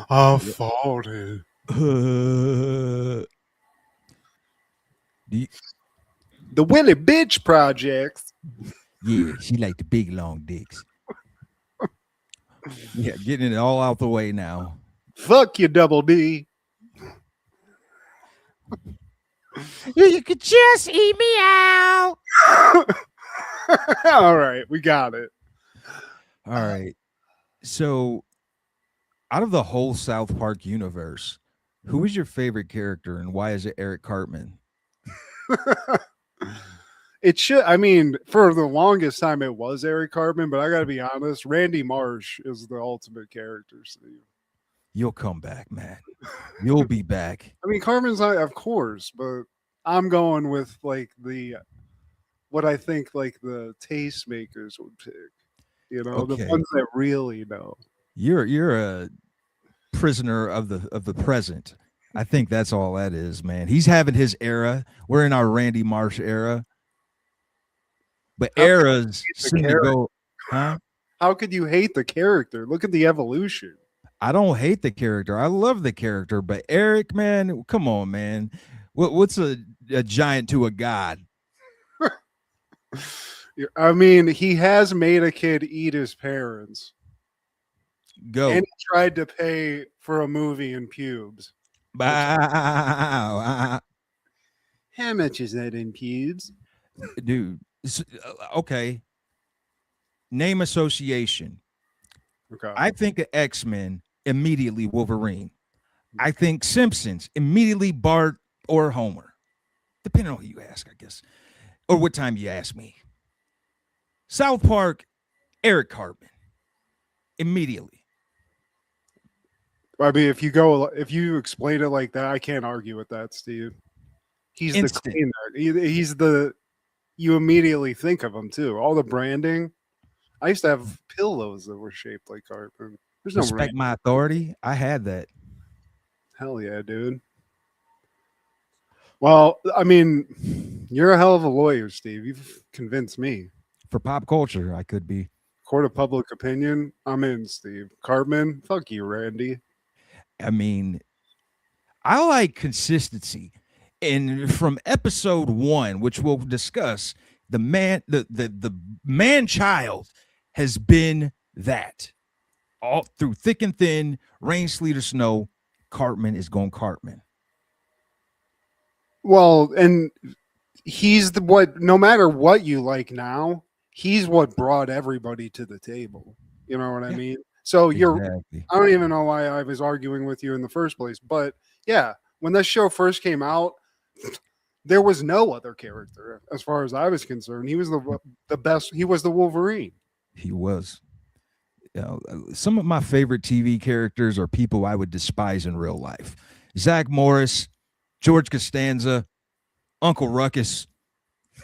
I farted. You, The Willie Bitch Projects. yeah, she like the big long dicks. Yeah, getting it all out the way now. Fuck you, Double D. You could just eat me out. All right, we got it. All right. So, out of the whole South Park universe, who is your favorite character and why is it Eric Cartman? It should. I mean, for the longest time, it was Eric Cartman, but I got to be honest. Randy Marsh is the ultimate character, Steve. You'll come back, man. You'll be back. I mean, Cartman's not, of course, but I'm going with like the what I think like the tastemakers would pick. You know, the Okay. ones that really know. You're a prisoner of the present. I think that's all that is, man. He's having his era. We're in our Randy Marsh era. But How could eras you hate the seem to character? go, huh? How could you hate the character? Look at the evolution. I don't hate the character. I love the character, but Eric, man, come on, man. What's a giant to a god? I mean, he has made a kid eat his parents, Go. and he tried to pay for a movie in pubes. Bow. How much is that in pubes? Dude. Okay. Name association. Okay. I think of X-Men, immediately Wolverine. I think Simpsons, immediately Bart or Homer. Depending on who you ask, I guess. Or what time you ask me. South Park, Eric Cartman. Immediately. I mean, if you explain it like that, I can't argue with that, Steve. He's Instant. the cleaner. He's the. You immediately think of him too. All the branding. I used to have pillows that were shaped like Cartman. There's no Respect my authority. I had that. Hell yeah, dude. Well, I mean, you're a hell of a lawyer, Steve. You've convinced me. For pop culture, I could be. Court of public opinion, I'm in, Steve. Cartman, fuck you, Randy. I mean, I like consistency. And from episode 1, which we'll discuss, the man child has been that. All through thick and thin, rain, sleet, or snow, Cartman is going Cartman. Well, and he's the what no matter what you like now, he's what brought everybody to the table. You know what I mean? So Exactly. I don't even know why I was arguing with you in the first place, but yeah, when this show first came out, there was no other character as far as I was concerned. He was the best. He was the Wolverine. He was. You know, some of my favorite TV characters are people I would despise in real life. Zach Morris, George Costanza, Uncle Ruckus,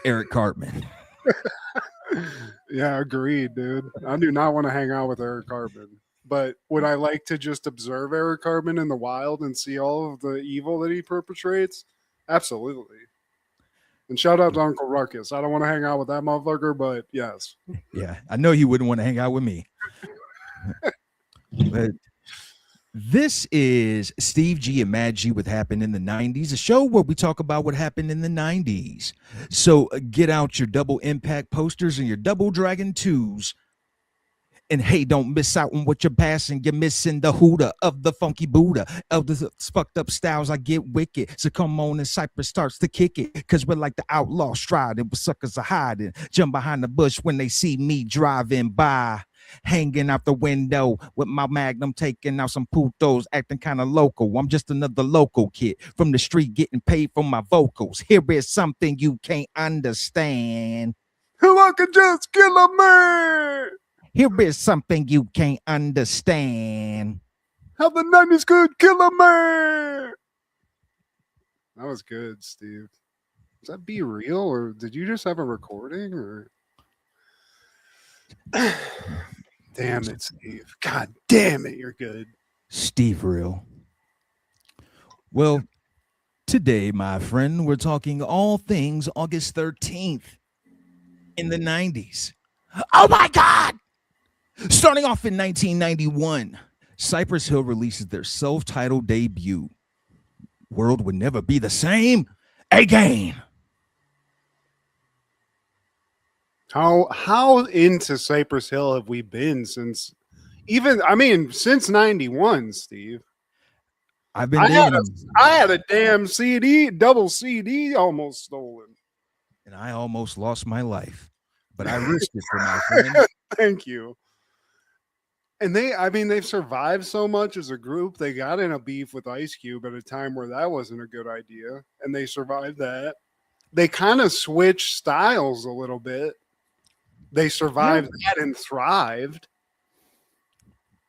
Eric Cartman. Yeah, agreed, dude. I do not want to hang out with Eric Cartman. But would I like to just observe Eric Cartman in the wild and see all of the evil that he perpetrates? Absolutely. And shout out to Uncle Ruckus. I don't want to hang out with that motherfucker, but yes. Yeah, I know you wouldn't want to hang out with me. But this is Steve G and Mad G, What Happened in the 90s, a show where we talk about what happened in the 90s. So get out your double impact posters and your double dragon 2s. And hey, don't miss out on what you're passing. You're missing the hooter of the funky Buddha. Of the fucked up styles, I get wicked. So come on and Cypress starts to kick it. Cause we're like the outlaw striding, but suckers are hiding. Jump behind the bush when they see me driving by. Hanging out the window with my magnum, taking out some putos, acting kind of local. I'm just another local kid from the street getting paid for my vocals. Here is something you can't understand. Who I can just kill a man. Here is something you can't understand. How the 90s could kill a man. That was good, Steve. Does that be real, or did you just have a recording? Or damn it, Steve! God damn it, you're good, Steve real. Well, today, my friend, we're talking all things August 13th in the 90s. Oh my God! Starting off in 1991, Cypress Hill releases their self-titled debut. World would never be the same again. How into Cypress Hill have we been since since 91, Steve? I've been digging them. I had a damn double CD almost stolen. And I almost lost my life, but I risked it for my friend. Thank you. And they've survived so much as a group. They got in a beef with Ice Cube at a time where that wasn't a good idea, and they survived that. They kind of switched styles a little bit. They survived that and thrived.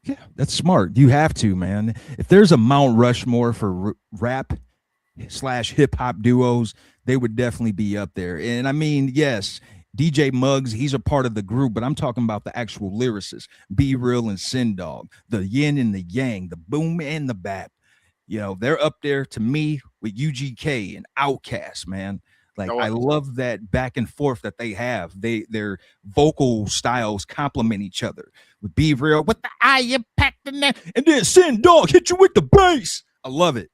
Yeah, that's smart. You have to, man. If there's a Mount Rushmore for rap / hip hop duos, they would definitely be up there. And I mean, yes, DJ Muggs, he's a part of the group, but I'm talking about the actual lyricists, Be Real and Sin Dog, the yin and the yang, the boom and the bap. You know, they're up there to me with UGK and Outkast, man. Like, I love that back and forth that they have. Their vocal styles complement each other. With Be Real, with the eye impact in there, and then Sin Dog hit you with the bass. I love it.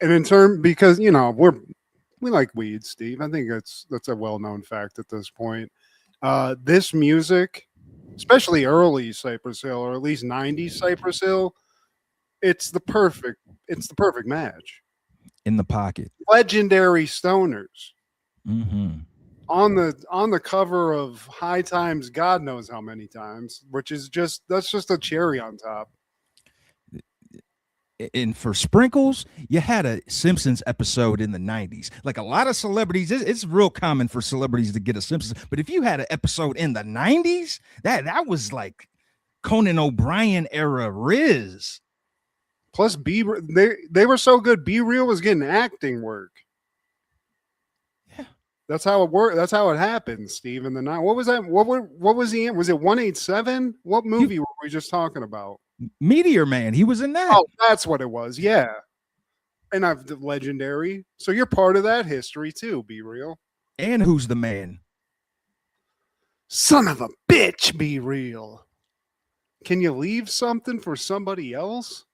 And because we like weed, Steve. I think that's a well-known fact at this point. This music, especially early Cypress Hill, or at least 90s Cypress Hill, it's the perfect match. In the pocket. Legendary stoners. Mm-hmm. On the cover of High Times, God knows how many times, that's just a cherry on top. And for sprinkles, you had a Simpsons episode in the 90s. Like a lot of celebrities, it's real common for celebrities to get a Simpsons. But if you had an episode in the 90s, that was like Conan O'Brien era Riz. Plus, they were so good. Be Real was getting acting work. Yeah, that's how it worked. That's how it happened, Steve. In the night, what was that? What was he in? Was it 187? What movie were we just talking about? Meteor Man. He was in that. Oh, that's what it was. Yeah, and I've legendary. So you're part of that history too. Be Real. And Who's the Man? Son of a bitch. Be Real. Can you leave something for somebody else?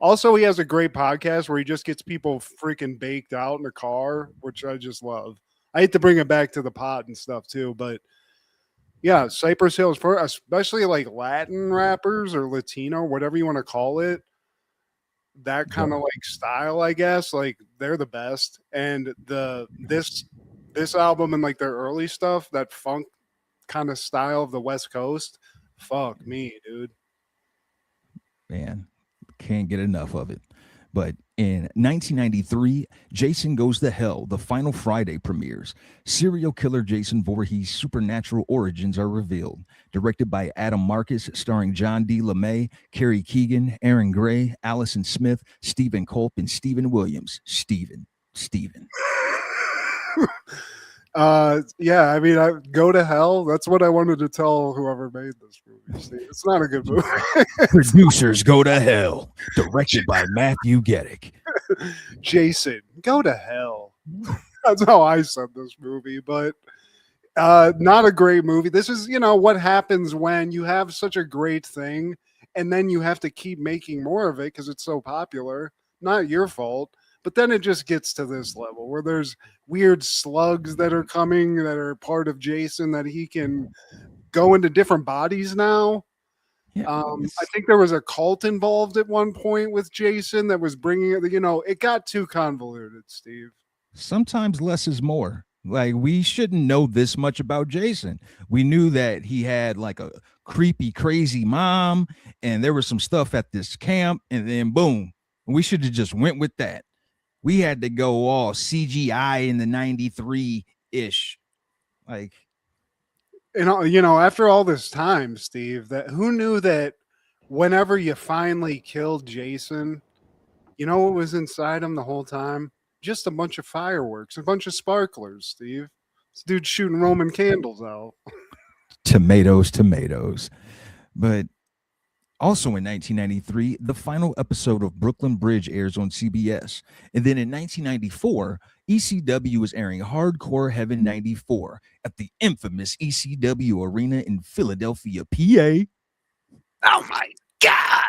Also, he has a great podcast where he just gets people freaking baked out in a car, which I just love. I hate to bring it back to the pot and stuff too, but yeah, Cypress Hill is for especially like Latin rappers or Latino, whatever you want to call it. That kind of like style, I guess. Like they're the best. And this album and like their early stuff, that funk kind of style of the West Coast, fuck me, dude. Man. Can't get enough of it. But in 1993, Jason Goes to Hell, the final Friday premieres. Serial killer Jason Voorhees' supernatural origins are revealed. Directed by Adam Marcus, starring John D. LeMay, Carrie Keegan, Aaron Gray, Allison Smith, Stephen Culp, and Stephen Williams. Stephen. Yeah, I mean, I go to hell. That's what I wanted to tell whoever made this movie. Steve. It's not a good movie. Producers Go to Hell, directed by Matthew Geddick. Jason, go to hell. That's how I said this movie, but not a great movie. This is, what happens when you have such a great thing and then you have to keep making more of it because it's so popular. Not your fault. But then it just gets to this level where there's weird slugs that are coming that are part of Jason that he can go into different bodies now. Yeah, I think there was a cult involved at one point with Jason that was bringing it, it got too convoluted, Steve. Sometimes less is more. Like, we shouldn't know this much about Jason. We knew that he had like a creepy, crazy mom, and there was some stuff at this camp, and then boom, we should have just went with that. We had to go all CGI in the 93-ish. Like, after all this time, Steve, that who knew that whenever you finally killed Jason, what was inside him the whole time? Just a bunch of fireworks, a bunch of sparklers, Steve. This dude's shooting Roman candles out. Tomatoes. But also in 1993, the final episode of Brooklyn Bridge airs on CBS. And then in 1994, ECW is airing Hardcore Heaven 94 at the infamous ECW Arena in Philadelphia, PA. Oh my God.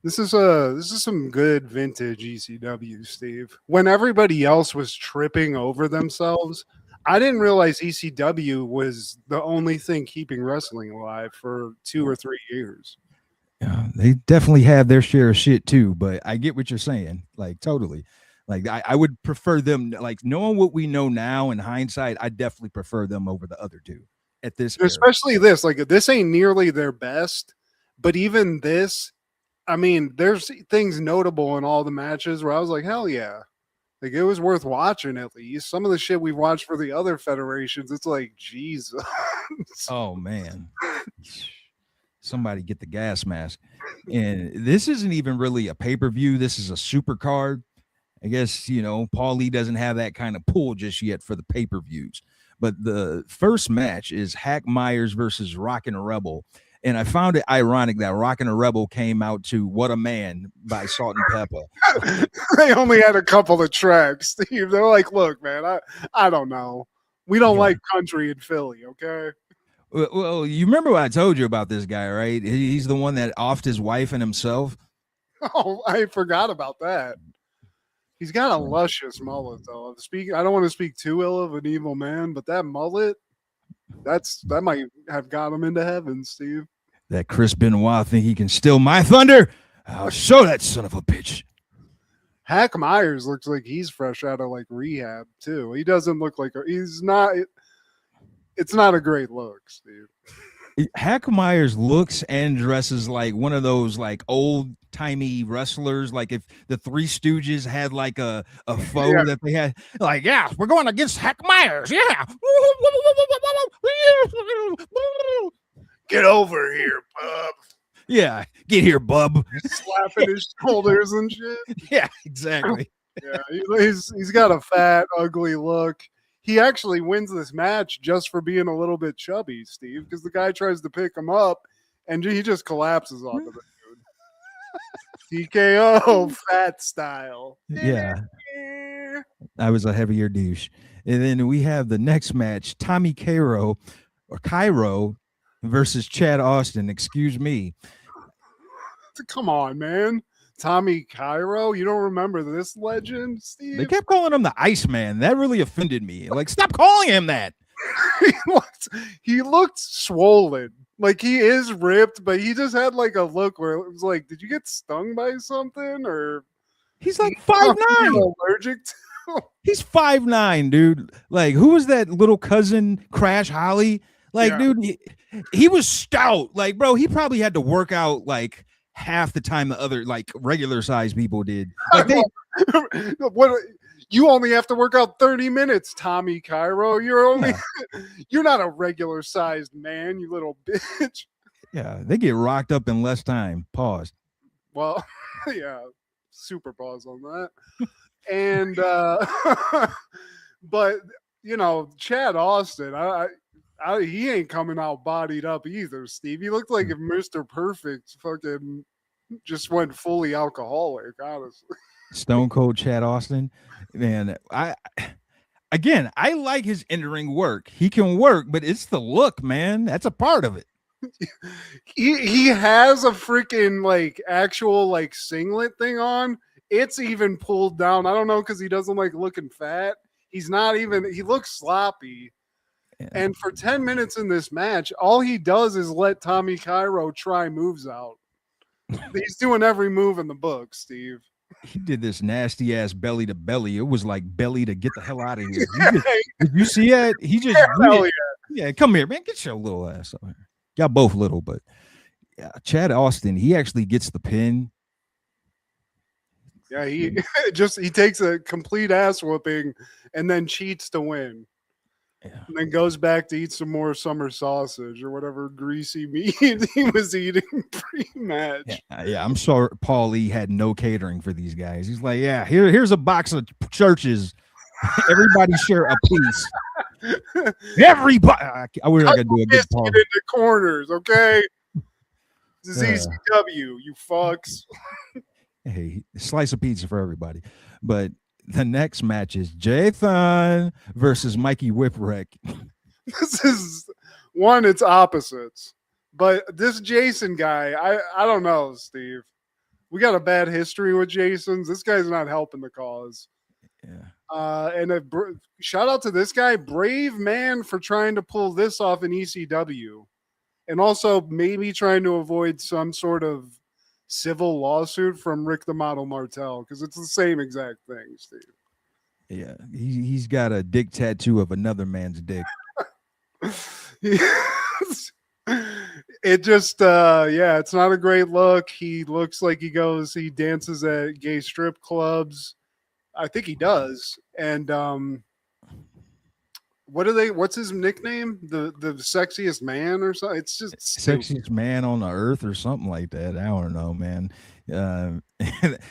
This is some good vintage ECW, Steve. When everybody else was tripping over themselves, I didn't realize ECW was the only thing keeping wrestling alive for 2 or 3 years. Yeah, they definitely have their share of shit too, but I get what you're saying. Like totally. Like I would prefer them like knowing what we know now in hindsight, I definitely prefer them over the other two at this era. Especially this, like this ain't nearly their best, but even this, I mean, there's things notable in all the matches where I was like, hell yeah. Like it was worth watching at least. Some of the shit we've watched for the other federations, it's like Jesus. Oh man. Somebody get the gas mask. And this isn't even really a pay-per-view. This is a super card. I guess, Paul Lee doesn't have that kind of pull just yet for the pay-per-views. But the first match is Hack Myers versus Rockin' Rebel. And I found it ironic that Rockin' Rebel came out to What a Man by Salt and Pepper. They only had a couple of tracks, Steve. They're like, look, man, I don't know. We don't like country in Philly, okay? Well, you remember what I told you about this guy, right? He's the one that offed his wife and himself. Oh, I forgot about that. He's got a luscious mullet, though. I don't want to speak too ill of an evil man, but that mullet, that might have got him into heaven, Steve. That Chris Benoit think he can steal my thunder? I'll show that son of a bitch. Hack Myers looks like he's fresh out of like rehab too. He doesn't look like he's not. It's not a great look, Steve. Hack Myers looks and dresses like one of those like old timey wrestlers. Like if the Three Stooges had like a foe that they had, like, yeah, we're going against Hack Myers. Yeah. Get over here, bub. Yeah, get here, bub. Slapping his shoulders and shit. Yeah, exactly. Yeah, he's got a fat, ugly look. He actually wins this match just for being a little bit chubby, Steve, because the guy tries to pick him up and he just collapses onto the dude. TKO, fat style. Yeah. I was a heavier douche. And then we have the next match, Tommy Cairo versus Chad Austin. Excuse me. Come on, man. Tommy Cairo, you don't remember this legend, Steve? They kept calling him the Iceman. That really offended me. Like, stop calling him that. he looked swollen. Like he is ripped, but he just had like a look where it was like, did you get stung by something? Or he's like 5'9". Allergic to? He's 5'9", dude. Like, who was that little cousin, Crash Holly? Like, dude, he was stout. Like, bro, he probably had to work out like half the time the other like regular sized people did. Like what you only have to work out 30 minutes, Tommy Cairo. You're not a regular sized man, you little bitch. Yeah, they get rocked up in less time. Pause. Well, yeah, super pause on that. And but Chad Austin, he ain't coming out bodied up either, Steve. He looked like if Mr. Perfect fucking just went fully alcoholic, honestly. Stone Cold Chad Austin. Man, I like his in-ring work. He can work, but it's the look, man. That's a part of it. He has a freaking like actual like singlet thing on. It's even pulled down. I don't know, because he doesn't like looking fat. He looks sloppy. Yeah. And for 10 minutes in this match, all he does is let Tommy Cairo try moves out. He's doing every move in the book, Steve. He did this nasty ass belly to belly. It was like belly to get the hell out of here. Did you see that? He just come here, man. Get your little ass over here. Y'all both little, but yeah, Chad Austin, he actually gets the pin. Yeah, he takes a complete ass whooping and then cheats to win. Yeah. And then goes back to eat some more summer sausage or whatever greasy meat he was eating pre-match. Yeah, I'm sorry Paul Lee had no catering for these guys. He's like, yeah, here's a box of churches. Everybody share a piece. Everybody. I wish I could do a good part. In the corners, okay? This is ECW, you fucks. Hey, slice of pizza for everybody. But the next match is Jathan versus Mikey Whipwreck. This is it's opposites. But this Jason guy, I don't know, Steve. We got a bad history with Jason's. This guy's not helping the cause. Yeah. And shout out to this guy, brave man, for trying to pull this off in ECW, and also maybe trying to avoid some sort of civil lawsuit from Rick the Model Martel, because it's the same exact thing, Steve. Yeah, he's got a dick tattoo of another man's dick. It just yeah, it's not a great look. He looks like he dances at gay strip clubs. I think he does. And what's his nickname? The sexiest man or something? It's just sexiest stupid. man on the earth or something like that. I don't know, man.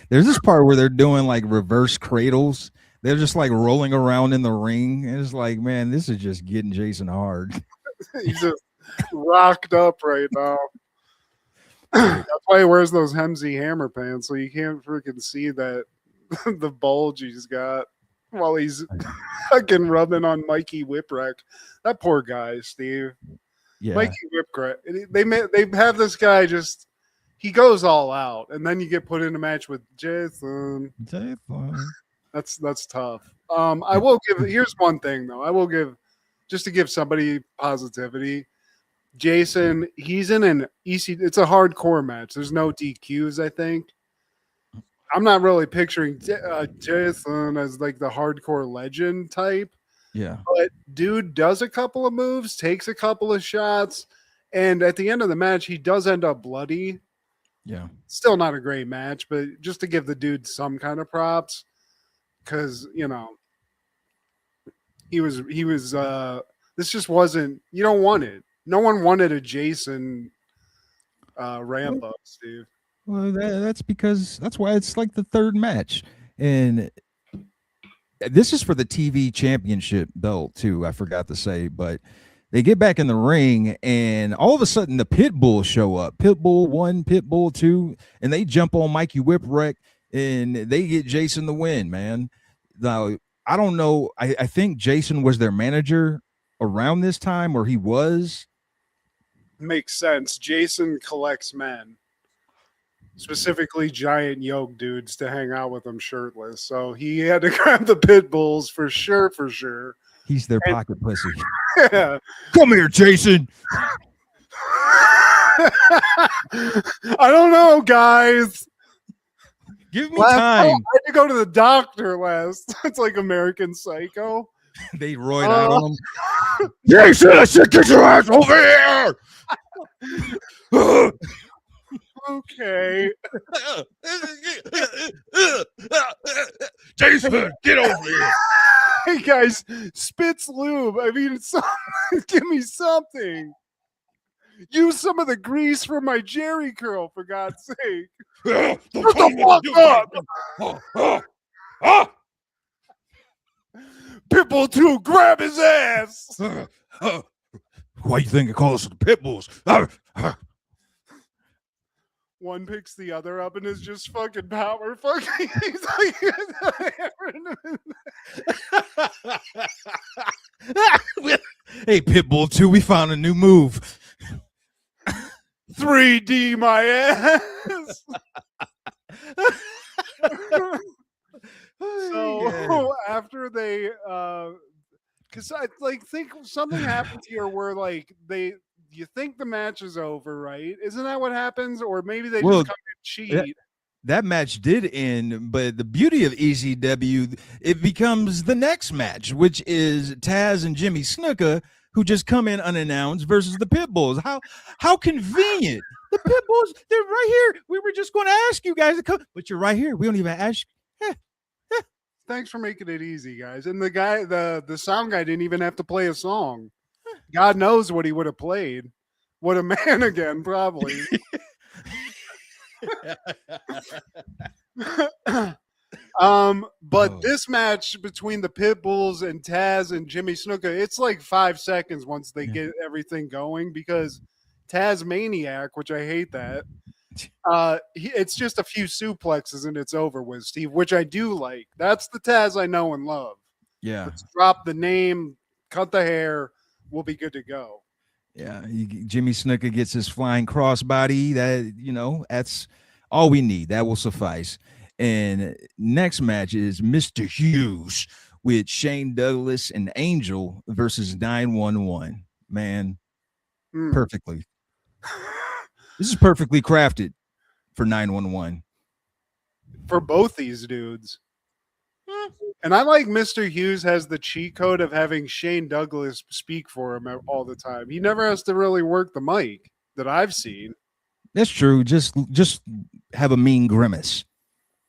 There's this part where they're doing like reverse cradles. They're just like rolling around in the ring. And it's like, man, this is just getting Jason hard. He's just rocked up right now. That's why he wears those Hemsy Hammer pants, so you can't freaking see that the bulge he's got while he's fucking rubbing on Mikey Whipwreck. That poor guy, Steve. Yeah. Mikey Whipwreck. They have this guy just he goes all out, and then you get put in a match with Jason. That's tough. I will give. Here's one thing though. I will give just to give somebody positivity. Jason, he's in an EC. It's a hardcore match. There's no DQs. I think. I'm not really picturing Jason as like the hardcore legend type. Yeah. But dude does a couple of moves, takes a couple of shots, and at the end of the match, he does end up bloody. Yeah. Still not a great match, but just to give the dude some kind of props. Because he was this just wasn't, you don't want it. No one wanted a Jason ramp up, Steve. Well, that's why it's like the third match, and this is for the TV championship belt too. I forgot to say, but they get back in the ring, and all of a sudden the Pitbulls show up. Pitbull 1, Pitbull 2, and they jump on Mikey Whipwreck, and they get Jason the win, man. Now, I don't know. I think Jason was their manager around this time, or he was. Makes sense. Jason collects men, specifically giant yoke dudes, to hang out with him shirtless. So he had to grab the Pitbulls for sure, for sure. He's their pocket pussy. Yeah. Come here, Jason. I don't know, guys. Give me time. I had to go to the doctor last. It's like American Psycho. They roid out on him. Jason, I said, get your ass over here. Okay. Jason, get over here. Hey guys, Spitz Lube. I mean, give me something. Use some of the grease from my Jerry curl, for God's sake. Shut the fuck up! Pitbull 2, grab his ass! Why you think I call us the Pitbulls? One picks the other up and is just fucking power fucking. He's like, hey, Pitbull 2, we found a new move. 3D my ass. So after they because I like think something happens here where like you think the match is over, right? Isn't that what happens? Or maybe they just come and cheat. That match did end, but the beauty of ECW, it becomes the next match, which is Taz and Jimmy Snuka, who just come in unannounced, versus the Pitbulls. How convenient. The Pitbulls, they're right here. We were just going to ask you guys to come, but you're right here. We don't even ask. Thanks for making it easy, guys. And the guy, the sound guy didn't even have to play a song. God knows what he would have played. What a man again, probably. But this match between the Pitbulls and Taz and Jimmy Snuka, it's like 5 seconds once they get everything going, because Taz Maniac, which I hate that, it's just a few suplexes and it's over with, Steve, which I do like. That's the Taz I know and love. Yeah. Let's drop the name, cut the hair, we'll be good to go. Yeah, Jimmy Snuka gets his flying crossbody. That, that's All we need. That will suffice. And next match is Mr. Hughes with Shane Douglas and Angel versus 911. Man, perfectly. This is perfectly crafted for 911. For both these dudes. And I like Mr. Hughes has the cheat code of having Shane Douglas speak for him all the time. He never has to really work the mic that I've seen. That's true. Just have a mean grimace.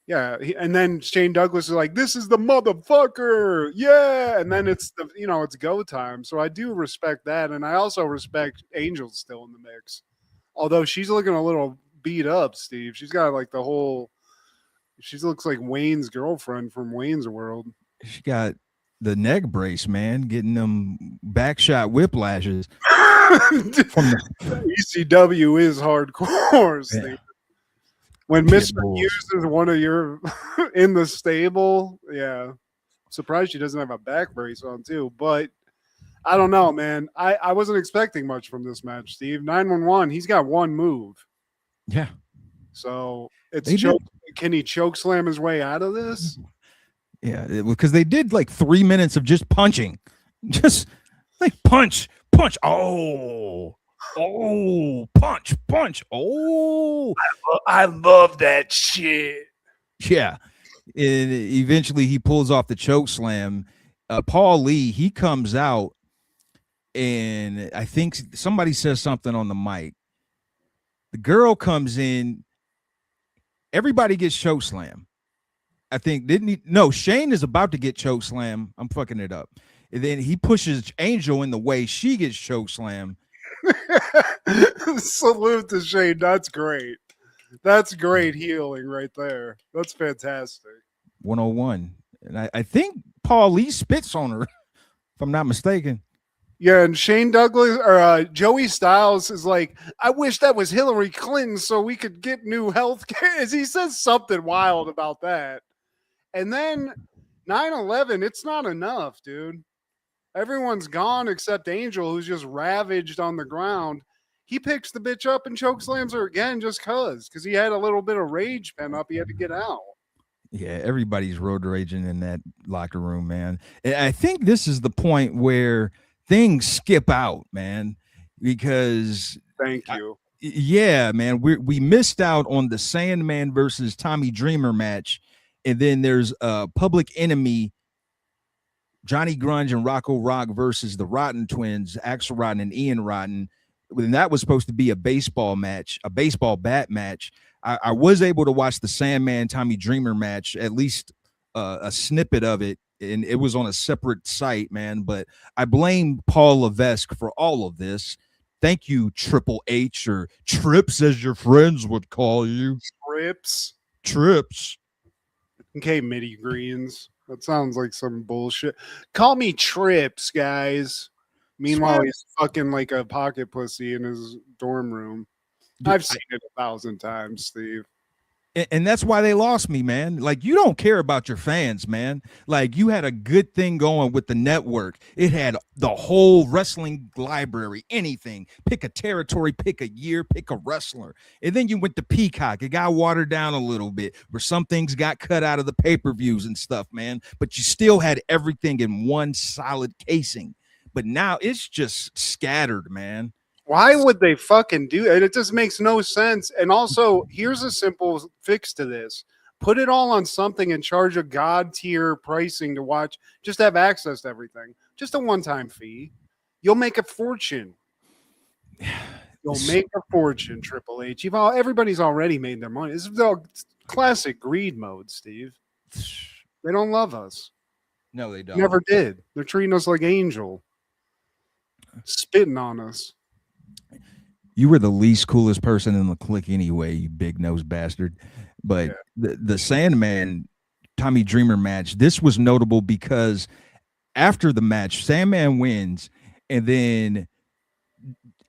Yeah, and then Shane Douglas is like, "This is the motherfucker, yeah!" And then it's it's go time. So I do respect that, and I also respect Angel's still in the mix, although she's looking a little beat up. Steve, she's got like the whole. She looks like Wayne's girlfriend from Wayne's World. She got the neck brace, man, getting them backshot whiplashes. From the ECW is hardcore. Steve. When Mr. Hughes is one of your in the stable, yeah. Surprised she doesn't have a back brace on too, but I don't know, man. I wasn't expecting much from this match, Steve. 911, he's got one move. Yeah. So it's can he choke slam his way out of this? Yeah, because they did like 3 minutes of just punching. Just like punch. Oh, punch. Oh, I love that shit. Yeah. And eventually he pulls off the choke slam. Paul Lee, he comes out and I think somebody says something on the mic. The girl comes in. Everybody gets choke slam. I think Shane is about to get choke slam. I'm fucking it up. And then he pushes Angel in the way. She gets choke slam. Salute to Shane. That's great. That's great healing right there. That's fantastic. 101. And I think Paul Lee spits on her, if I'm not mistaken. Yeah, and Shane Douglas or Joey Styles is like, I wish that was Hillary Clinton so we could get new health care. He says something wild about that. And then 9/11, it's not enough, dude. Everyone's gone except Angel, who's just ravaged on the ground. He picks the bitch up and chokeslams her again just because he had a little bit of rage pent up. He had to get out. Yeah, everybody's road raging in that locker room, man. And I think this is the point where things skip out, man, because thank you. Yeah, man, we missed out on the Sandman versus Tommy Dreamer match, and then there's Public Enemy, Johnny Grunge and Rocco Rock versus the Rotten Twins, Axel Rotten and Ian Rotten. And that was supposed to be a baseball match, a baseball bat match. I was able to watch the Sandman Tommy Dreamer match, at least a snippet of it, and it was on a separate site, man. But I blame Paul Levesque for all of this. Thank you, Triple H, or Trips, as your friends would call you. Trips. Okay, midi greens. That sounds like some bullshit. Call me Trips, guys. Meanwhile, he's fucking like a pocket pussy in his dorm room. Dude, I've seen it 1,000 times, Steve. And that's why they lost me, man. Like, you don't care about your fans, man. Like, you had a good thing going with the network. It had the whole wrestling library, anything. Pick a territory, pick a year, pick a wrestler. And then you went to Peacock. It got watered down a little bit, where some things got cut out of the pay-per-views and stuff, man. But you still had everything in one solid casing. But now it's just scattered, man. Why would they fucking do it? It just makes no sense. And also, here's a simple fix to this. Put it all on something and charge a god tier pricing to watch. Just have access to everything. Just a one-time fee. You'll make a fortune. You'll make a fortune, Triple H. Everybody's already made their money. This is all classic greed mode, Steve. They don't love us. No, they don't. Never did. They're treating us like Angel. Spitting on us. You were the least coolest person in the clique anyway, you big nose bastard. But the Sandman Tommy Dreamer match, this was notable because after the match, Sandman wins, and then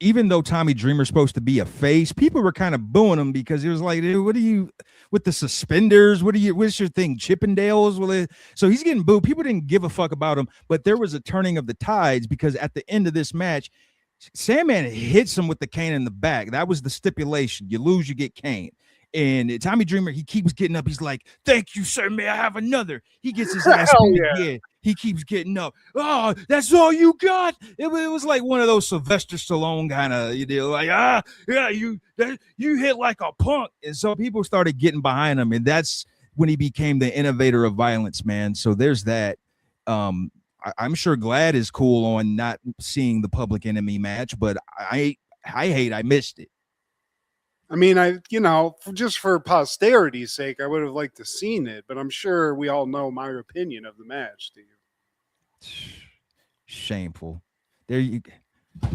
even though Tommy Dreamer's supposed to be a face, people were kind of booing him because it was like, dude, what are you with the suspenders? What's your thing? Chippendales? So he's getting booed. People didn't give a fuck about him, but there was a turning of the tides because at the end of this match, Sandman hits him with the cane in the back. That was the stipulation. You lose, you get cane. And Tommy Dreamer, he keeps getting up. He's like, "Thank you, sir. May I have another?" He gets his ass Hell beat yeah. again. He keeps getting up. "Oh, that's all you got?" It was like one of those Sylvester Stallone kind of, like, yeah, you hit like a punk. And so people started getting behind him, and that's when he became the innovator of violence, man. So there's that. I'm sure Glad is cool on not seeing the Public Enemy match, but I missed it. I mean, just for posterity's sake, I would have liked to seen it, but I'm sure we all know my opinion of the match, Steve. Shameful. There you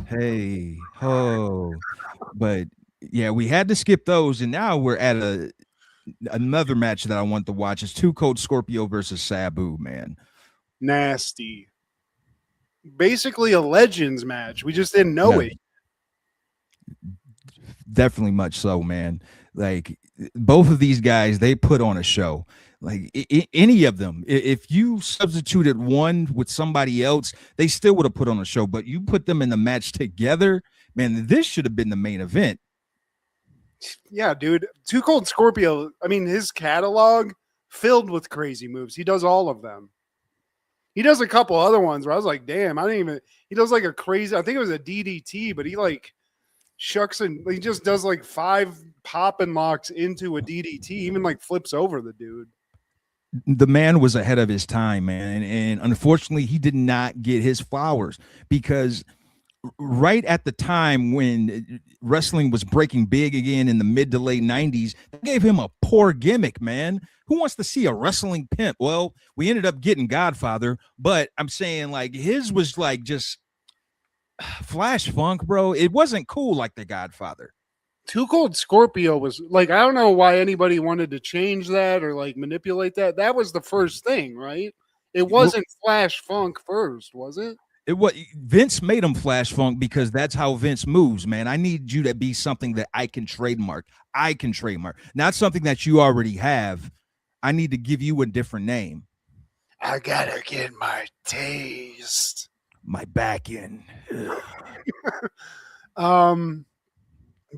hey ho. But yeah, we had to skip those, and now we're at another match that I want to watch. It's Too Cold Scorpio versus Sabu, man. Nasty. Basically a Legends match. We just didn't know it. Definitely much so, man. Like both of these guys, they put on a show. Like any of them, if you substituted one with somebody else, they still would have put on a show. But you put them in the match together, man. This should have been the main event. Yeah, dude. Too Cold Scorpio. I mean, his catalog filled with crazy moves. He does all of them. He does a couple other ones where I was like, damn, I didn't even. He does like a crazy. I think it was a DDT, but he like shucks and he just does like 5 pop and locks into a DDT. Even like flips over the dude. The man was ahead of his time, man, and unfortunately, he did not get his flowers because right at the time when wrestling was breaking big again in the mid to late 90s, they gave him a poor gimmick, man. Who wants to see a wrestling pimp? Well, we ended up getting Godfather, but I'm saying like his was like just Flash Funk, bro. It wasn't cool like the Godfather. Too Cold Scorpio was like, I don't know why anybody wanted to change that or like manipulate that. That was the first thing, right? It wasn't Flash Funk first, was it? It was Vince made him Flash Funk because that's how Vince moves, man. I need you to be something that I can trademark. Not something that you already have. I need to give you a different name. I gotta get my taste. My back end.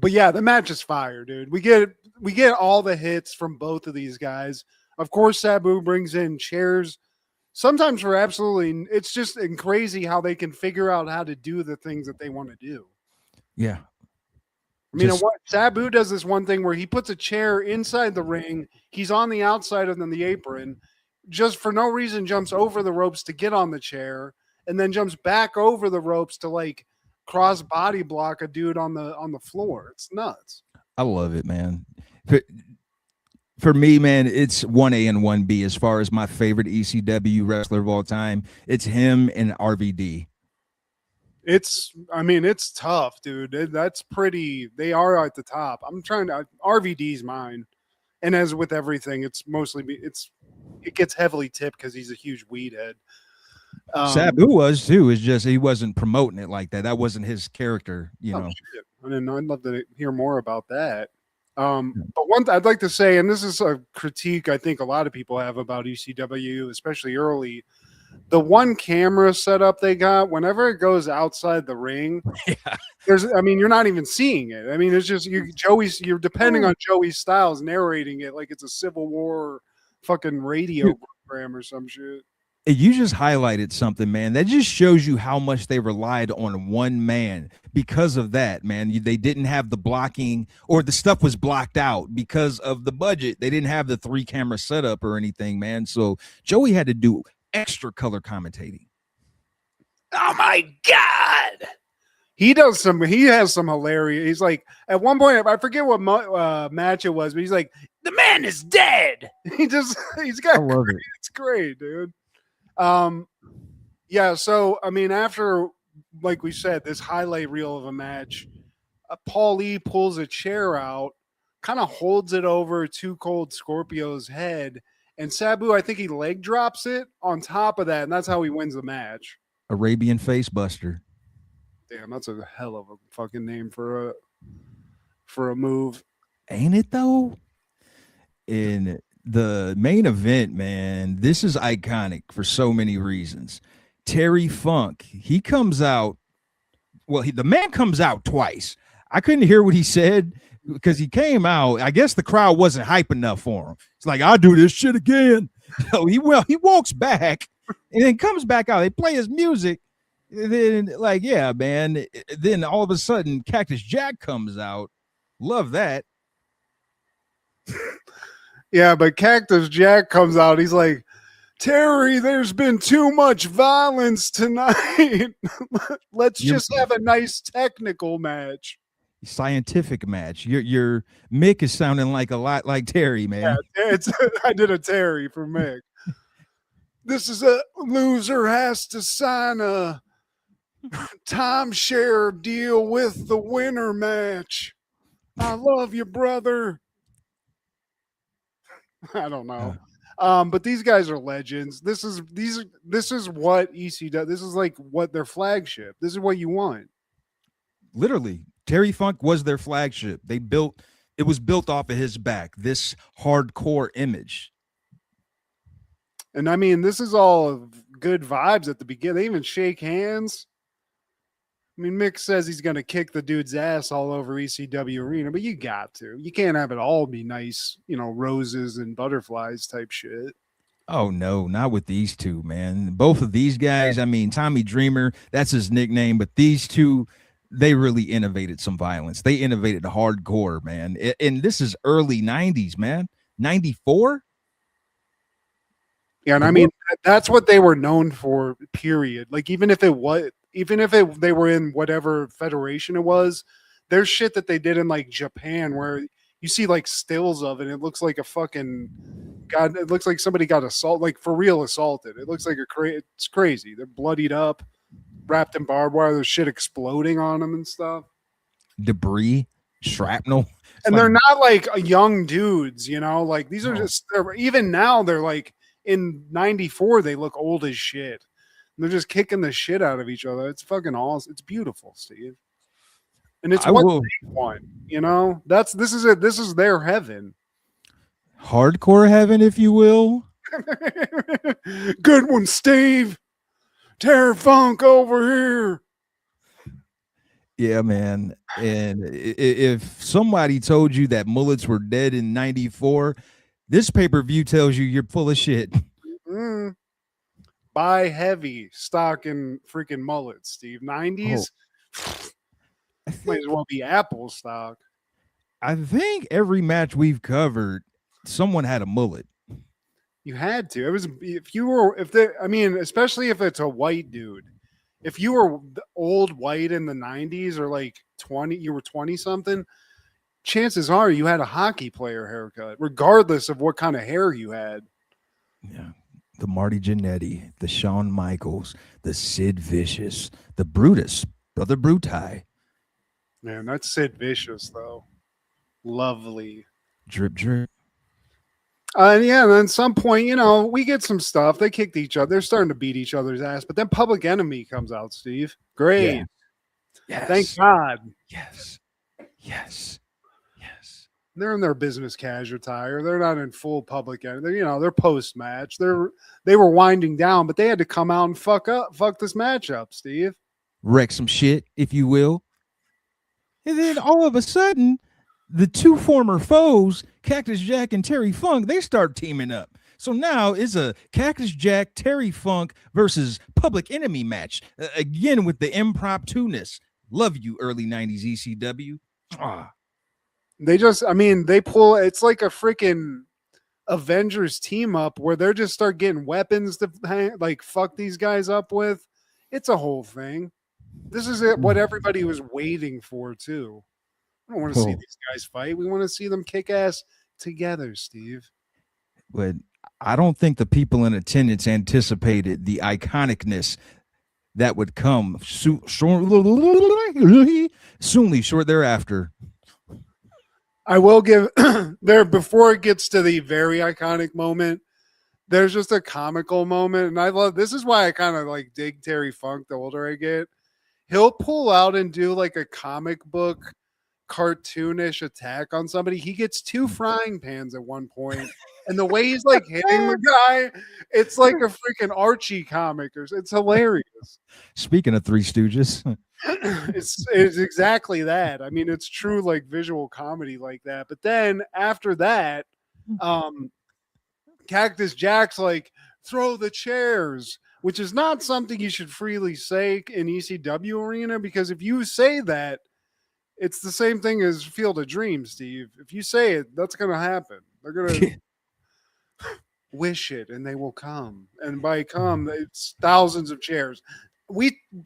But yeah, the match is fire, dude. We get all the hits from both of these guys. Of course, Sabu brings in chairs. Sometimes for absolutely, it's just crazy how they can figure out how to do the things that they want to do. Yeah. I mean, Sabu does this one thing where he puts a chair inside the ring. He's on the outside of the apron, just for no reason jumps over the ropes to get on the chair, and then jumps back over the ropes to like cross body block a dude on the floor. It's nuts. I love it, man. For me, man, it's 1A and 1B as far as my favorite ECW wrestler of all time. It's him and RVD. It's tough, dude. That's pretty. They are at the top. I'm trying to. RVD's mine, and as with everything, it gets heavily tipped because he's a huge weed head. Sabu was too. It's just he wasn't promoting it like that. That wasn't his character, know. Shit. I didn't know. I'd love to hear more about that. But one thing I'd like to say, and this is a critique I think a lot of people have about ECW, especially early. The one camera setup they got, whenever it goes outside the ring, you're not even seeing it. I mean, it's just you're depending on Joey Styles narrating it like it's a Civil War fucking radio program or some shit. You just highlighted something, man. That just shows you how much they relied on one man. Because of that, man, they didn't have the blocking, or the stuff was blocked out because of the budget. They didn't have the 3-camera setup or anything, man. So Joey had to do extra color commentating. Oh my God. He has some hilarious. He's like, at one point, I forget what match it was, but he's like, the man is dead. He's got, I love it. It's great, dude. Yeah. So, I mean, after, like we said, this highlight reel of a match, Paul E pulls a chair out, kind of holds it over Too Cold Scorpio's head, and Sabu, I think he leg drops it on top of that, and that's how he wins the match. Arabian Face Buster. Damn, that's a hell of a fucking name for a move. Ain't it though? In the main event, man, this is iconic for so many reasons. Terry Funk, he comes out. Well, the man comes out twice. I couldn't hear what he said, because he came out. I guess the crowd wasn't hype enough for him. It's like, I'll do this shit again. So he walks back and then comes back out. They play his music. And then, like, yeah, man. Then all of a sudden, Cactus Jack comes out. Love that. Yeah, but Cactus Jack comes out. He's like, Terry, there's been too much violence tonight. Let's just have a nice technical match. Scientific match. Your Mick is sounding like a lot like Terry, man. Yeah, I did a Terry for Mick. This is a loser has to sign a timeshare deal with the winner match. I love you, brother. I don't know. But these guys are legends. This is what EC does. This is like what their flagship. This is what you want. Literally, Terry Funk was their flagship. It was built off of his back, this hardcore image. And I mean, this is all good vibes at the beginning. They even shake hands. I mean, Mick says he's going to kick the dude's ass all over ECW Arena, but you got to. You can't have it all be nice, roses and butterflies type shit. Oh, no, not with these two, man. Both of these guys, I mean, Tommy Dreamer, that's his nickname, but these two, they really innovated some violence. They innovated hardcore, man. And this is early 90s, man. 94? Yeah, and I mean, that's what they were known for, period. Like, even if they were in whatever federation it was, there's shit that they did in like Japan where you see like stills of it. It looks like a fucking god. It looks like somebody got assaulted, like for real assaulted. It looks like it's crazy. They're bloodied up, wrapped in barbed wire. There's shit exploding on them and stuff. Debris, shrapnel. And they're not like young dudes, like these are just, even now they're like in 94, they look old as shit. They're just kicking the shit out of each other. It's fucking awesome. It's beautiful, Steve. And it's what they want, This is it. This is their heaven. Hardcore heaven, if you will. Good one, Steve. Terry Funk over here. Yeah, man. And if somebody told you that mullets were dead in 94, this pay-per-view tells you you're full of shit. Buy heavy stock in freaking mullets, Steve. 90s. Might as well be Apple stock. I think every match we've covered, someone had a mullet. You had to. It was especially if it's a white dude. If you were old white in the 90s or like 20, you were 20 something, chances are you had a hockey player haircut, regardless of what kind of hair you had. Yeah. The Marty Jannetty, the Shawn Michaels, the Sid Vicious, the Brutus, Brother Brutai. Man, that's Sid Vicious, though. Lovely. Drip, drip. Yeah, and at some point, we get some stuff. They kicked each other. They're starting to beat each other's ass. But then Public Enemy comes out, Steve. Great. Yeah. Yes. Thank God. Yes. Yes. Yes. They're in their business casual attire. They're not in full Public Enemy. They're post-match. They were winding down, but they had to come out and fuck this match up, Steve. Wreck some shit, if you will. And then all of a sudden, the two former foes, Cactus Jack and Terry Funk, they start teaming up. So now it's a Cactus Jack, Terry Funk versus Public Enemy match. Again, with the impromptu-ness. Love you, early 90s ECW. They pull, it's like a freaking Avengers team up where they're just start getting weapons to fuck these guys up with. It's a whole thing. This is what everybody was waiting for, too. I don't want to see these guys fight. We want to see them kick ass together, Steve. But I don't think the people in attendance anticipated the iconicness that would come soonly short thereafter. I will give there before it gets to the very iconic moment. There's just a comical moment, and I love this. Is why I kind of like dig Terry Funk the older I get. He'll pull out and do like a comic book cartoonish attack on somebody. He gets 2 frying pans at one point, and the way he's like hitting the guy, it's like a freaking Archie comic. It's hilarious. Speaking of Three Stooges, It's exactly that. I mean, it's true like visual comedy like that. But then after that, Cactus Jack's like, throw the chairs, which is not something you should freely say in ECW arena, because if you say that, it's the same thing as Field of Dreams, Steve. If you say it, that's going to happen. They're going to wish it and they will come. And by come, it's thousands of chairs.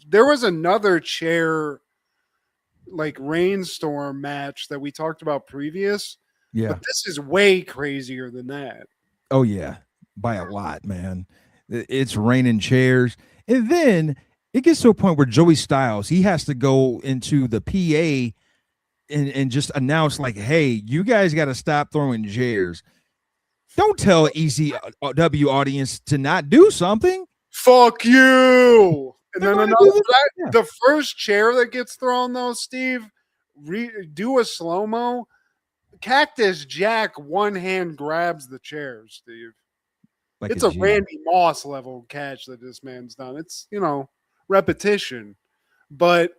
There was another chair like rainstorm match that we talked about previous. yeah. But this is way crazier than that. Oh yeah, by a lot, man. It's raining chairs, and then it gets to a point where Joey Styles, he has to go into the PA and just announce like, "Hey, you guys got to stop throwing chairs. Don't tell ECW audience to not do something. Fuck you!" And then Yeah. the first chair that gets thrown though, Steve, do a slow mo. Cactus Jack one hand grabs the chair, Steve. Like It's a G. Randy Moss level catch that this man's done. It's, repetition. But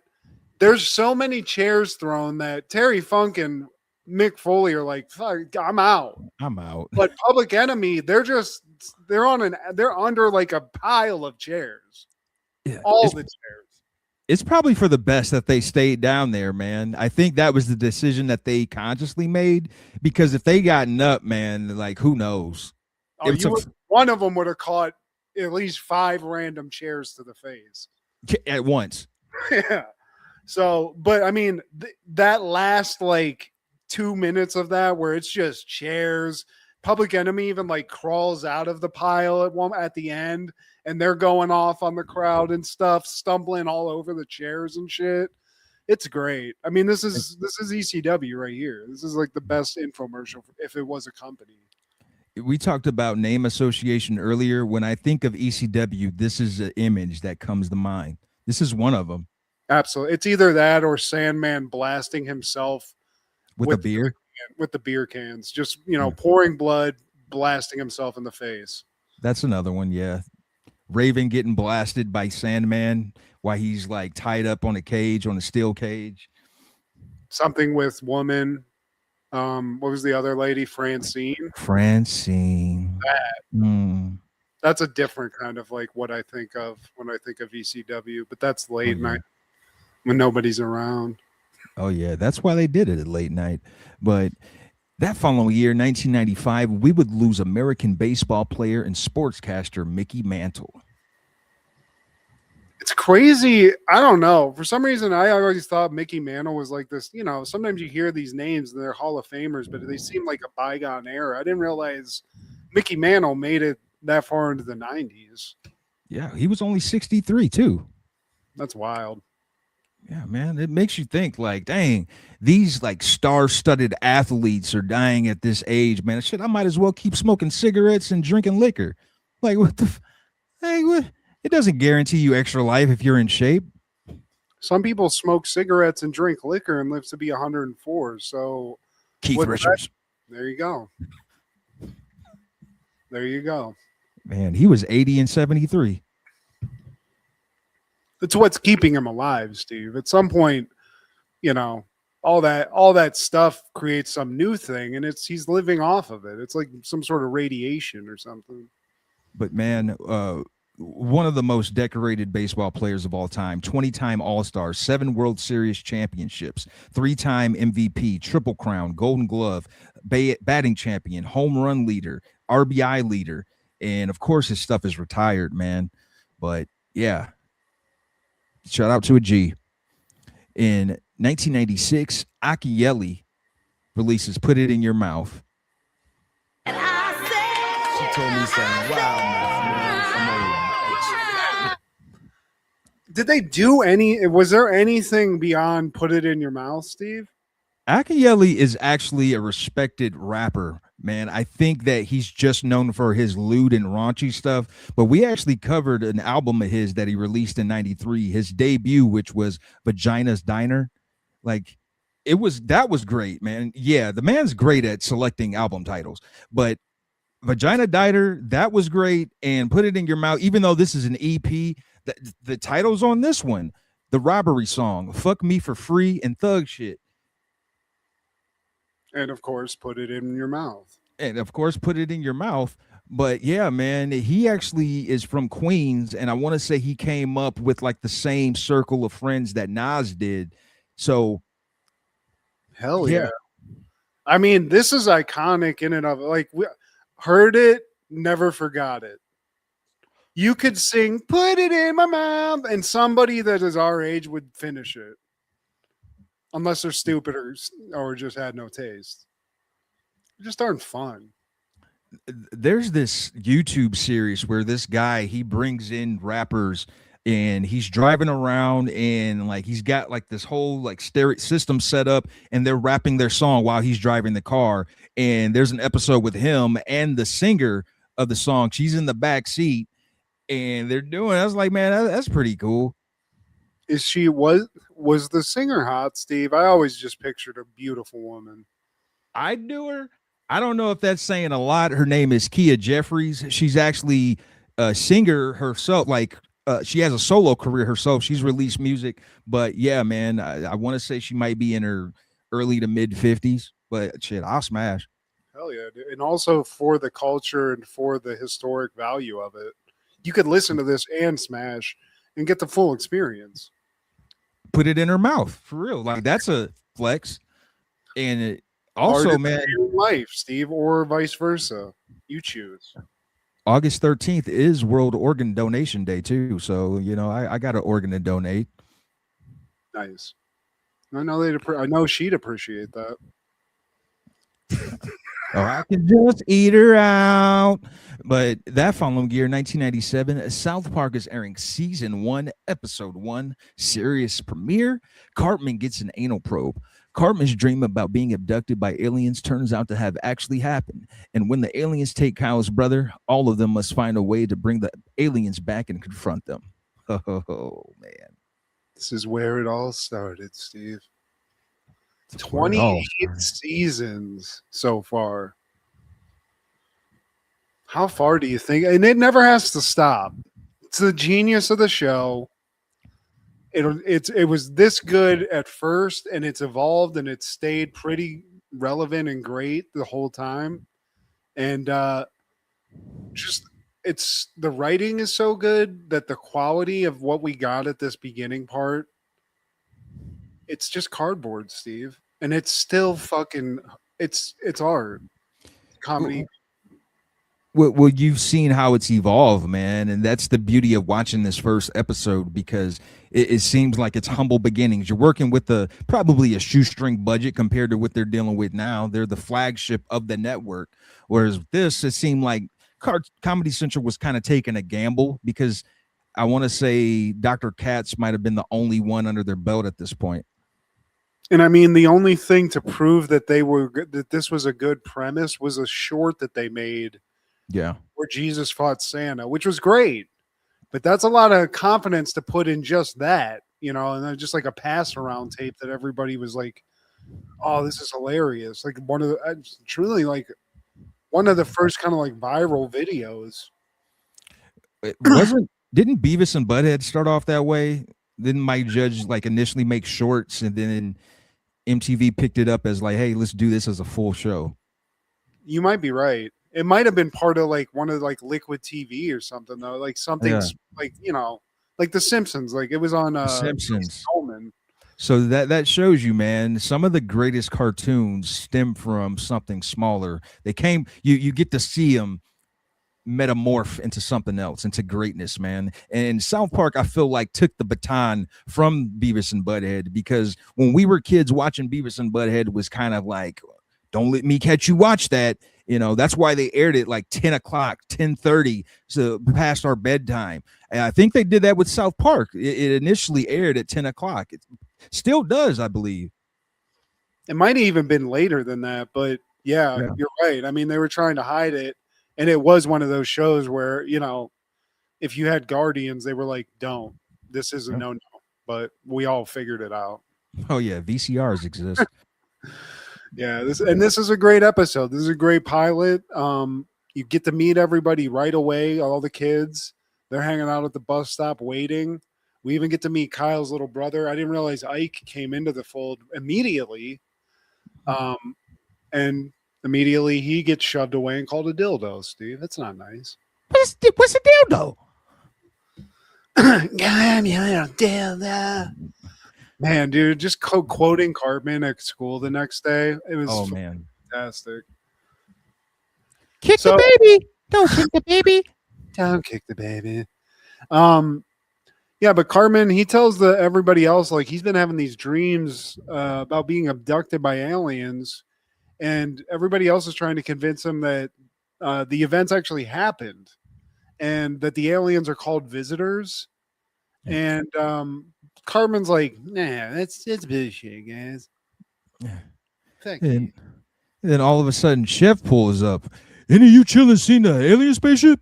there's so many chairs thrown that Terry Funk and Mick Foley are like, fuck, I'm out. I'm out. But Public Enemy, they're under like a pile of chairs. Yeah, All the chairs. it's probably for the best that they stayed down there, man. I think that was the decision that they consciously made, because if they gotten up, man, like who knows? One of them would have caught at least 5 random chairs to the face at once. Yeah. So, but I mean, that last like 2 minutes of that where it's just chairs. Public Enemy even like crawls out of the pile at the end, and they're going off on the crowd and stuff, stumbling all over the chairs and shit. It's great. I mean, this is ECW right here. This is like the best infomercial if it was a company. We talked about name association earlier. When I think of ECW, this is an image that comes to mind. This is one of them. Absolutely. It's either that or Sandman blasting himself with a beer. With the beer cans, just pouring blood, blasting himself in the face. That's another one. Yeah, Raven getting blasted by Sandman while he's like tied up on a steel cage. Something with woman. What was the other lady? Francine. That's a different kind of like what I think of when I think of ECW, but that's late night when nobody's around. Oh yeah, that's why they did it at late night. But that following year, 1995, we would lose American baseball player and sportscaster Mickey Mantle. It's crazy. I don't know. For some reason, I always thought Mickey Mantle was like this. Sometimes you hear these names and they're Hall of Famers, but they seem like a bygone era. I didn't realize Mickey Mantle made it that far into the 90s. Yeah, he was only 63 too. That's wild. Yeah, man, it makes you think like, dang, these like star-studded athletes are dying at this age, man. Shit, I might as well keep smoking cigarettes and drinking liquor. Like, what the? What? It doesn't guarantee you extra life if you're in shape. Some people smoke cigarettes and drink liquor and live to be 104. So, Keith Richards. There you go. There you go. Man, he was 80 and 73. It's what's keeping him alive, Steve. At some point, all that stuff creates some new thing, and he's living off of it. It's like some sort of radiation or something. But man, one of the most decorated baseball players of all time, 20-time All-Star, 7 World Series championships, 3-time MVP, Triple Crown, Golden Glove, batting champion, home run leader, RBI leader, and of course his stuff is retired, man. But yeah. Shout out to a G. In 1996, Akinyele releases "Put It in Your Mouth." She told me something wild, man. Did they do was there anything beyond "Put It in Your Mouth," Steve? Akinyele is actually a respected rapper, man. I think that he's just known for his lewd and raunchy stuff, but we actually covered an album of his that he released in 93, his debut, which was Vagina's Diner. Like, that was great, man. Yeah, the man's great at selecting album titles, but Vagina Diter, that was great. And Put It in Your Mouth, even though this is an EP, the titles on this one, the robbery song, Fuck Me for Free, and Thug Shit. And of course, Put It in Your Mouth. And of course, Put It in Your Mouth. But yeah, man, he actually is from Queens, and I want to say he came up with like the same circle of friends that Nas did. So hell yeah. I mean, this is iconic in and of like we heard it, never forgot it. You could sing "Put It in My Mouth," and somebody that is our age would finish it, unless they're stupid or just had no taste. They just aren't fun. There's this YouTube series where this guy he brings in rappers and he's driving around and like he's got like this whole like stereo system set up and they're rapping their song while he's driving the car. And there's an episode with him and the singer of the song. She's in the back seat and they're doing. I was like, man, that's pretty cool. Is she was the singer hot, Steve? I always just pictured a beautiful woman. I knew her. I don't know if that's saying a lot. Her name is Kia Jeffries. She's actually a singer herself. Like she has a solo career herself. She's released music, but yeah, man, I want to say she might be in her early to mid 50s. But shit, I'll smash. Hell yeah, dude. And also for the culture and for the historic value of it, you could listen to this and smash and get the full experience. Put It in Her Mouth for real. Like that's a flex. And it, also, man, life, Steve, or vice versa. You choose. August 13th is World Organ Donation Day too. So, you know, I got an organ to donate. Nice. I know she'd appreciate that. Or I can just eat her out. But that following year, 1997, South Park is airing season 1, episode 1, series premiere. Cartman gets an anal probe. Cartman's dream about being abducted by aliens turns out to have actually happened. And when the aliens take Kyle's brother, all of them must find a way to bring the aliens back and confront them. Oh, man. This is where it all started, Steve. 28 seasons so far. How far do you think? And it never has to stop. It's the genius of the show. It was this good at first, and it's evolved, and it's stayed pretty relevant and great the whole time. And just it's the writing is so good that the quality of what we got at this beginning part, it's just cardboard, Steve, and it's still fucking it's art, comedy. Well, you've seen how it's evolved, man, and that's the beauty of watching this first episode because it seems like it's humble beginnings. You're working with probably a shoestring budget compared to what they're dealing with now. They're the flagship of the network, whereas this, it seemed like Comedy Central was kind of taking a gamble because I want to say Dr. Katz might have been the only one under their belt at this point. And I mean, the only thing to prove that that this was a good premise was a short that they made. Yeah. Where Jesus fought Santa, which was great. But that's a lot of confidence to put in just that, you know, and then just like a pass around tape that everybody was like, oh, this is hilarious. Like truly like one of the first kind of like viral videos. Didn't Beavis and Butthead start off that way? Didn't Mike Judge like initially make shorts and then MTV picked it up as like, hey, let's do this as a full show? You might be right. It might have been part of like one of like Liquid TV or something though, like something like, you know, like The Simpsons. Like it was on Simpsons. Coleman. So that shows you, man, some of the greatest cartoons stem from something smaller. They came, you get to see them metamorph into something else, into greatness, man. And South Park, I feel like took the baton from Beavis and Butthead because when we were kids watching Beavis and Butthead was kind of like, don't let me catch you watch that. You know, that's why they aired it like 10 o'clock, 10:30, so past our bedtime. And I think they did that with South Park. It initially aired at 10 o'clock. It still does, I believe. It might have even been later than that, but yeah, you're right. I mean, they were trying to hide it. And it was one of those shows where, you know, if you had guardians, they were like, don't. This is a no-no. But we all figured it out. Oh yeah, VCRs exist. Yeah, this is a great episode. This is a great pilot. You get to meet everybody right away. All the kids, they're hanging out at the bus stop waiting. We even get to meet Kyle's little brother. I didn't realize Ike came into the fold immediately, and immediately he gets shoved away and called a dildo. Steve, that's not nice. What's a dildo? I'm your little dildo. Man, dude, just quoting Cartman at school the next day. It was man, fantastic. kick So- the baby! Don't kick the baby! Don't kick the baby. Yeah, but Cartman, he tells everybody else, like, he's been having these dreams about being abducted by aliens, and everybody else is trying to convince him that the events actually happened and that the aliens are called visitors. And Cartman's like, nah, it's bullshit, guys. Thank you. And then all of a sudden, Chef pulls up. Any of you children seen the alien spaceship?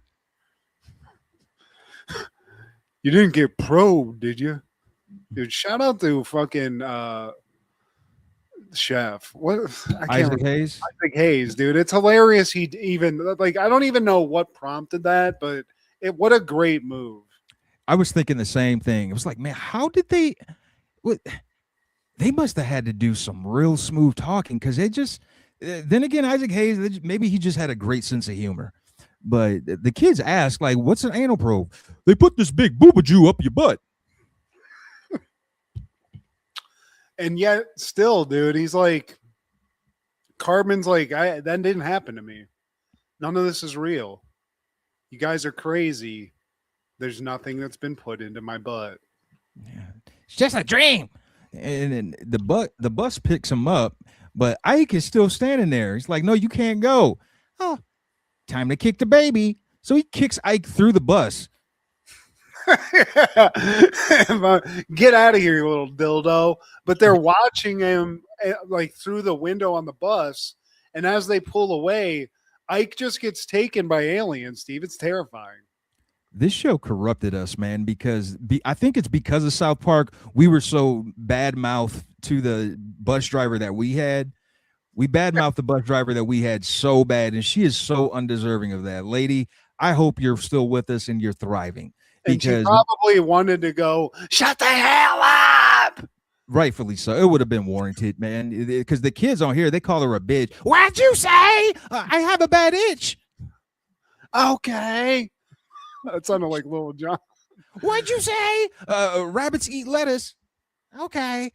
You didn't get probed, did you? Dude, shout out to fucking Chef. What Isaac Hayes. Isaac Hayes, dude. It's hilarious. He even like I don't even know what prompted that, but what a great move. I was thinking the same thing. It was like, man, how did they? They must have had to do some real smooth talking because they just. Then again, Isaac Hayes, maybe he just had a great sense of humor. But the kids ask, like, what's an anal probe? They put this big boobajoo up your butt. And yet, still, dude, he's like, Cartman's like, that didn't happen to me. None of this is real. You guys are crazy. There's nothing that's been put into my butt. Yeah. It's just a dream. And then the bus picks him up, but Ike is still standing there. He's like, no, you can't go. Oh, time to kick the baby. So he kicks Ike through the bus. Get out of here, you little dildo. But they're watching him like through the window on the bus. And as they pull away, Ike just gets taken by aliens, Steve. It's terrifying. This show corrupted us, man, because I think it's because of South Park. We were so bad-mouthed to the bus driver that we had. We bad-mouthed the bus driver that we had so bad, and she is so undeserving of that. Lady, I hope you're still with us and you're thriving. And she probably wanted to go, shut the hell up! Rightfully so. It would have been warranted, man, because the kids on here, they call her a bitch. What'd you say? I have a bad itch. Okay. That sounded like Little John. What'd you say? Rabbits eat lettuce. Okay.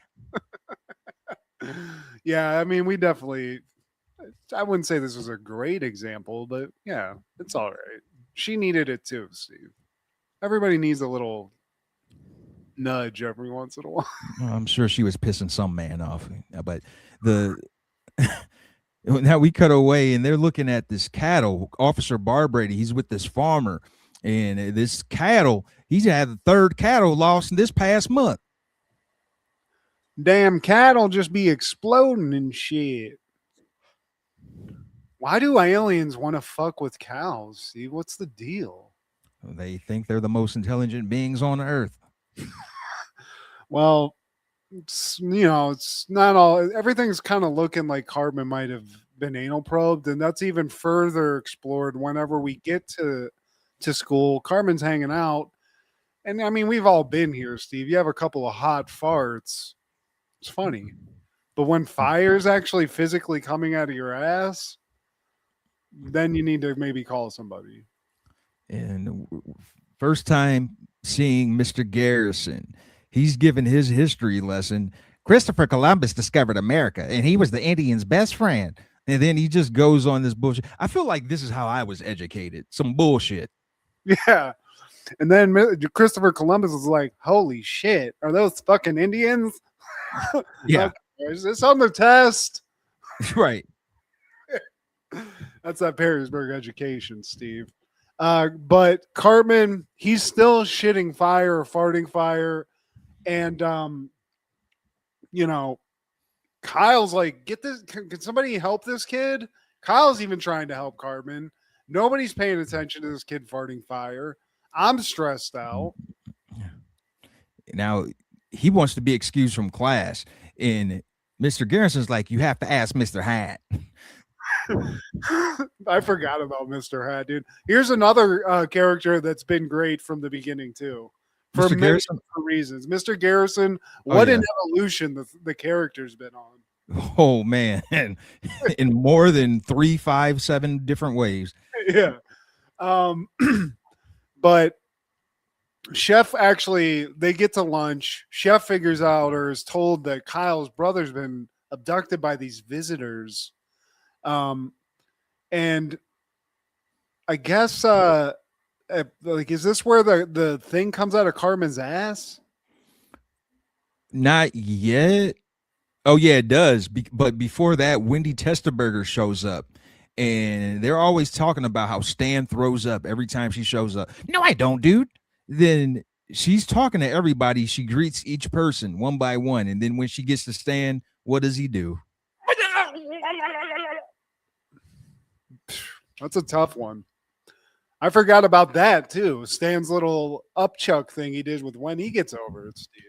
Yeah, I mean, we definitely, I wouldn't say this was a great example, but yeah, it's all right. She needed it too, Steve. Everybody needs a little nudge every once in a while. I'm sure she was pissing some man off, but now we cut away and they're looking at this cattle. Officer Barbrady, he's with this farmer, and this cattle, he's had the third cattle lost in this past month. Damn cattle just be exploding and shit. Why do aliens want to fuck with cows, Steve? What's the deal? They think they're the most intelligent beings on earth. Well, it's not all. Everything's kind of looking like Cartman might have been anal probed, and that's even further explored whenever we get to school. Cartman's hanging out, and I mean, we've all been here, Steve. You have a couple of hot farts. It's funny, but when fire's actually physically coming out of your ass, then you need to maybe call somebody. And first time seeing Mr. Garrison, he's given his history lesson. Christopher Columbus discovered America, and he was the Indians' best friend. And then he just goes on this bullshit. I feel like this is how I was educated. Some bullshit. Yeah. And then Christopher Columbus was like, holy shit, are those fucking Indians? Yeah. Okay, is this on the test? Right. That's that Perrysburg education, Steve. But Cartman, he's still shitting fire or farting fire. And, Kyle's like, get this. Can somebody help this kid? Kyle's even trying to help Cartman. Nobody's paying attention to this kid farting fire. I'm stressed out. Now, he wants to be excused from class. And Mr. Garrison's like, you have to ask Mr. Hat. I forgot about Mr. Hat, dude. Here's another character that's been great from the beginning too, for Mr. many Garrison? different reasons. Mr. Garrison, what an evolution the character's been on. Oh man, in more than 3, 5, 7 different ways. Yeah. But Chef actually, they get to lunch. Chef figures out or is told that Kyle's brother's been abducted by these visitors. And I guess, like, is this where the thing comes out of Carmen's ass? Not yet. Oh yeah, it does. But before that, Wendy Testerberger shows up, and they're always talking about how Stan throws up every time she shows up. No, I don't, dude. Then she's talking to everybody. She greets each person one by one, and then when she gets to Stan, what does he do? That's a tough one. I forgot about that too. Stan's little upchuck thing he did with when he gets over it, Steve.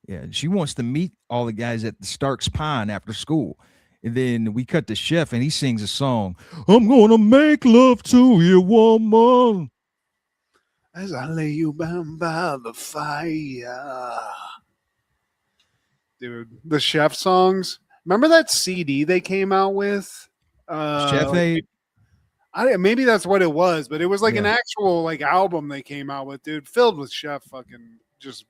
Yeah, she wants to meet all the guys at the Starks Pond after school. And then we cut to Chef, and he sings a song. I'm gonna make love to you, woman, as I lay you down by the fire. Dude, the Chef songs. Remember that CD they came out with? Chef Aid. Maybe that's what it was, but it was like an Yeah. actual like album they came out with, dude, filled with Chef fucking just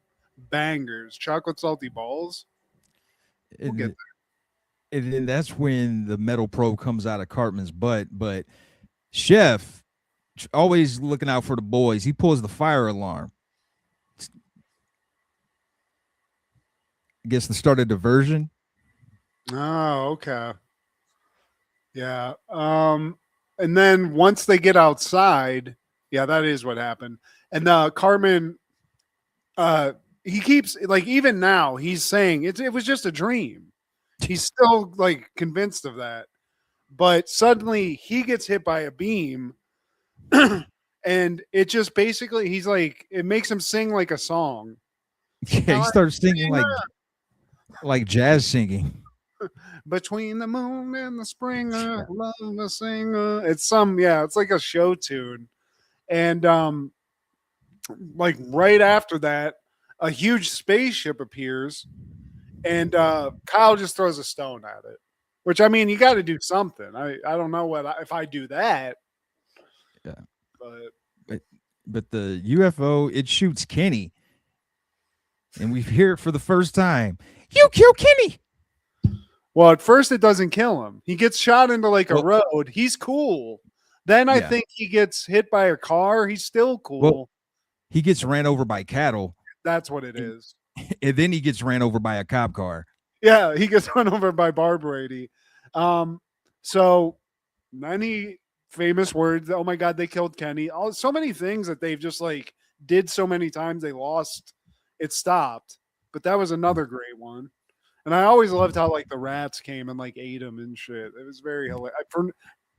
bangers. Chocolate Salty Balls. We'll get there. And then that's when the metal probe comes out of Cartman's butt. But Chef, always looking out for the boys, he pulls the fire alarm. I guess the start of diversion. Oh, okay. Yeah. And then once they get outside, yeah, that is what happened. And Carmen, he keeps like even now he's saying it was just a dream. He's still like convinced of that. But suddenly he gets hit by a beam and it just basically he's like it makes him sing like a song. Yeah, he starts singing like jazz singing. Between the moon and the springer, love a singer. It's like a show tune. And like right after that, a huge spaceship appears, and Kyle just throws a stone at it. Which I mean, you got to do something. I don't know if I do that. Yeah, but the UFO it shoots Kenny, and we hear it for the first time. You kill Kenny. Well, at first it doesn't kill him. He gets shot into like a road. He's cool. Then I think he gets hit by a car. He's still cool. Well, he gets ran over by cattle. That's what it is. And then he gets ran over by a cop car. Yeah, he gets run over by Barb Brady. So many famous words. Oh my God, they killed Kenny. So many things that they've just like did so many times they lost. It stopped. But that was another great one. And I always loved how like the rats came and like ate him and shit. It was very hilarious.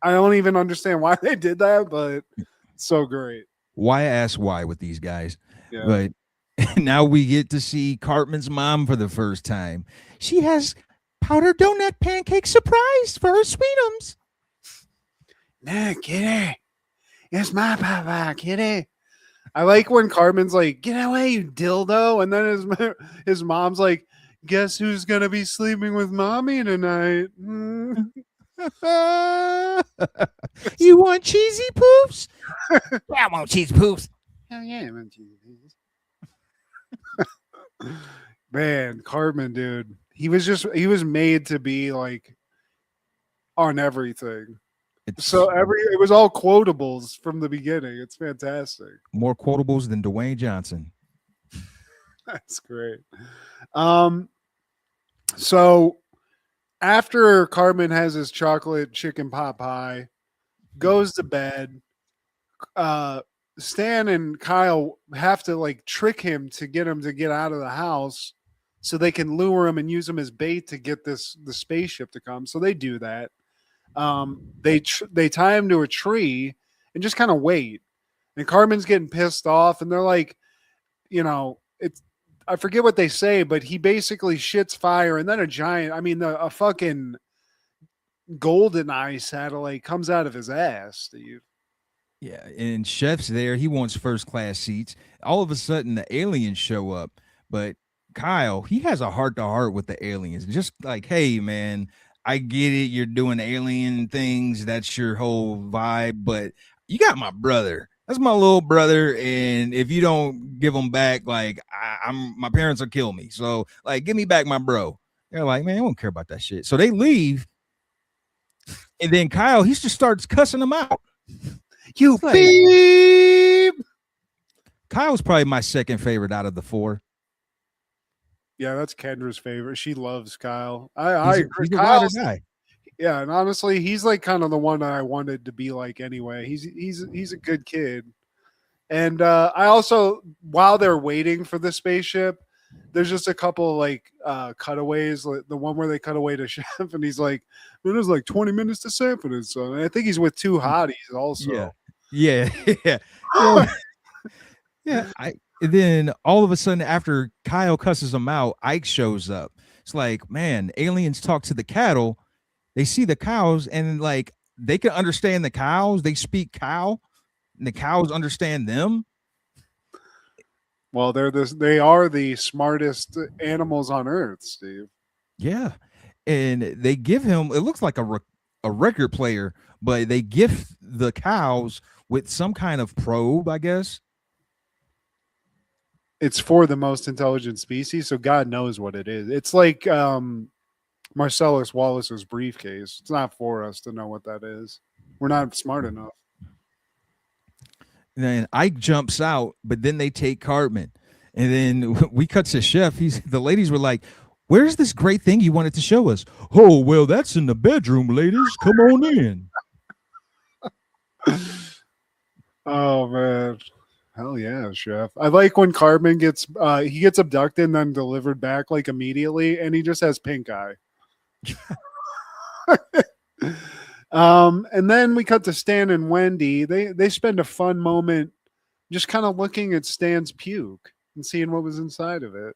I don't even understand why they did that, but it's so great. Why ask why with these guys? Yeah. But now we get to see Cartman's mom for the first time. She has powdered donut pancake surprise for her sweetums. Nah, kitty. It's my papa, kitty. I like when Cartman's like, get away, you dildo. And then his mom's like, guess who's going to be sleeping with mommy tonight? You want cheesy poofs? I want cheese poofs. Hell yeah, I want cheesy poofs. Man, Cartman, dude. He was made to be like on everything. It was all quotables from the beginning. It's fantastic. More quotables than Dwayne Johnson. That's great. So after Cartman has his chocolate chicken pot pie, goes to bed, Stan and Kyle have to like trick him to get him to get out of the house so they can lure him and use him as bait to get the spaceship to come. So they do that. They tie him to a tree and just kind of wait. And Cartman's getting pissed off, and they're like, I forget what they say, but he basically shits fire, and then a fucking golden eye satellite comes out of his ass, Steve. Yeah, and Chef's there. He wants first class seats. All of a sudden, the aliens show up, but Kyle, he has a heart to heart with the aliens. Just like, hey, man, I get it. You're doing alien things. That's your whole vibe, but you got my brother. That's my little brother, and if you don't give him back, like my parents will kill me. So, like, give me back my bro. They're like, man, I don't care about that shit. So they leave, and then Kyle, he just starts cussing them out. You like, beep. Kyle's probably my second favorite out of the four. Yeah, that's Kendra's favorite. She loves Kyle. He's I a, agree. he's a ride or die. Yeah, and honestly, he's like kind of the one that I wanted to be like anyway. He's a good kid. And I also, while they're waiting for the spaceship, there's just a couple like cutaways. Like the one where they cut away to Chef, and he's like, "Man, there's like 20 minutes to sample it." So I think he's with two hotties also. Yeah. Well, yeah. And then all of a sudden, after Kyle cusses him out, Ike shows up. It's like, man, aliens talk to the cattle. They see the cows, and like they can understand the cows. They speak cow, and the cows understand them. Well, they are the smartest animals on Earth, Steve. Yeah, and they give him. It looks like a record player, but they gift the cows with some kind of probe, I guess. It's for the most intelligent species, so God knows what it is. It's like Marcellus Wallace's briefcase. It's not for us to know what that is. We're not smart enough. And then Ike jumps out, but then they take Cartman. And then we cut to Chef. The ladies were like, "Where's this great thing you wanted to show us?" "Oh, well, that's in the bedroom, ladies. Come on in." Oh man. Hell yeah, Chef. I like when Cartman gets abducted and then delivered back like immediately, and he just has pink eye. And then we cut to Stan and Wendy. They spend a fun moment just kind of looking at Stan's puke and seeing what was inside of it.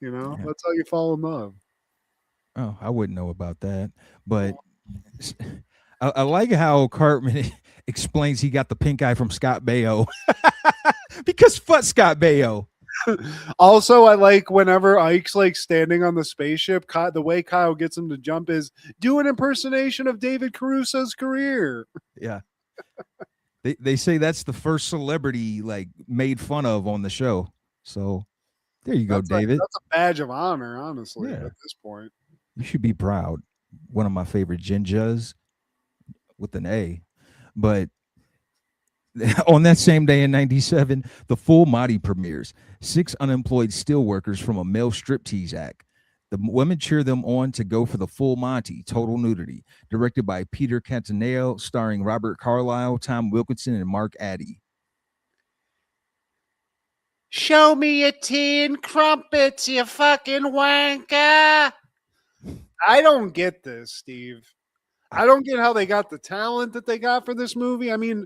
You know, that's how you fall in love. Oh, I wouldn't know about that. But I like how Cartman explains he got the pink eye from Scott Baio. Because fuck Scott Baio. Also, I like whenever Ike's like standing on the spaceship, the way Kyle gets him to jump is do an impersonation of David Caruso's career. Yeah. They say that's the first celebrity like made fun of on the show. So there you go, David. That's a badge of honor, honestly, at this point. You should be proud. One of my favorite Jinjas with an A. But on that same day in 97, the Full Monty premieres. 6 unemployed steelworkers from a male striptease act. The women cheer them on to go for the Full Monty, Total Nudity, directed by Peter Cantaneo, starring Robert Carlyle, Tom Wilkinson, and Mark Addy. Show me your tea and crumpets, you fucking wanker. I don't get this, Steve. I don't get how they got the talent that they got for this movie. I mean,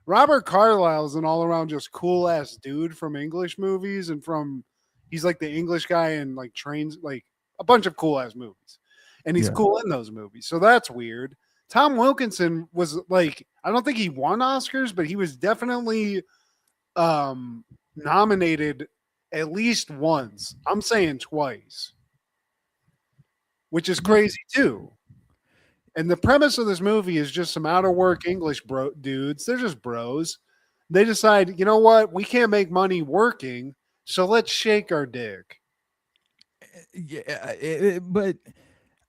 Robert Carlyle's an all-around just cool-ass dude from English movies and he's like the English guy in like Trains, like a bunch of cool-ass movies. And he's cool in those movies. So that's weird. Tom Wilkinson was like, I don't think he won Oscars, but he was definitely nominated at least once. I'm saying twice, which is crazy too. And the premise of this movie is just some out of work English dudes. They're just bros. They decide, you know what? We can't make money working, so let's shake our dick. Yeah, but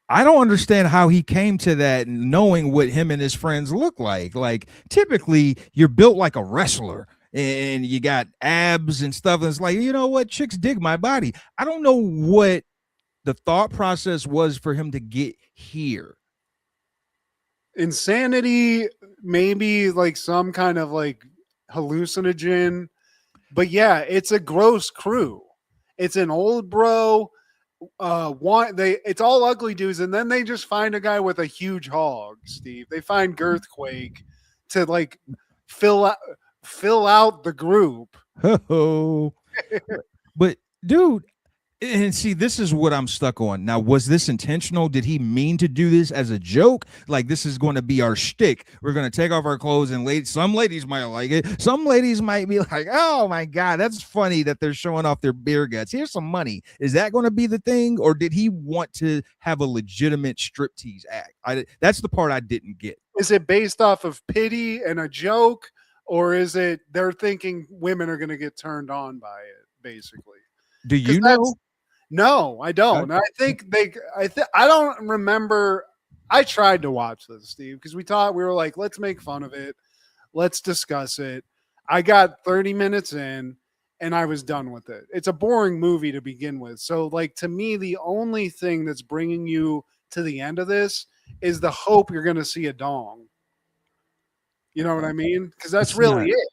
I don't understand how he came to that, knowing what him and his friends look like. Like, typically, you're built like a wrestler, and you got abs and stuff. And it's like, you know what? Chicks dig my body. I don't know what the thought process was for him to get here. Insanity, maybe like some kind of like hallucinogen, but yeah, it's a gross crew. It's an old bro. It's all ugly dudes, and then they just find a guy with a huge hog. Steve, they find Girthquake to like fill out the group. Oh, but dude. And see, this is what I'm stuck on. Now, was this intentional? Did he mean to do this as a joke? Like, this is going to be our shtick. We're going to take off our clothes, and some ladies might like it. Some ladies might be like, oh my God, that's funny that they're showing off their beer guts. Here's some money. Is that going to be the thing? Or did he want to have a legitimate striptease act? That's the part I didn't get. Is it based off of pity and a joke? Or is it they're thinking women are going to get turned on by it, basically? Do you know? No, I don't. I think I don't remember. I tried to watch this, Steve, because we were like, let's make fun of it. Let's discuss it. I got 30 minutes in and I was done with it. It's a boring movie to begin with. So, like, to me, the only thing that's bringing you to the end of this is the hope you're going to see a dong. You know what I mean? Because that's really it.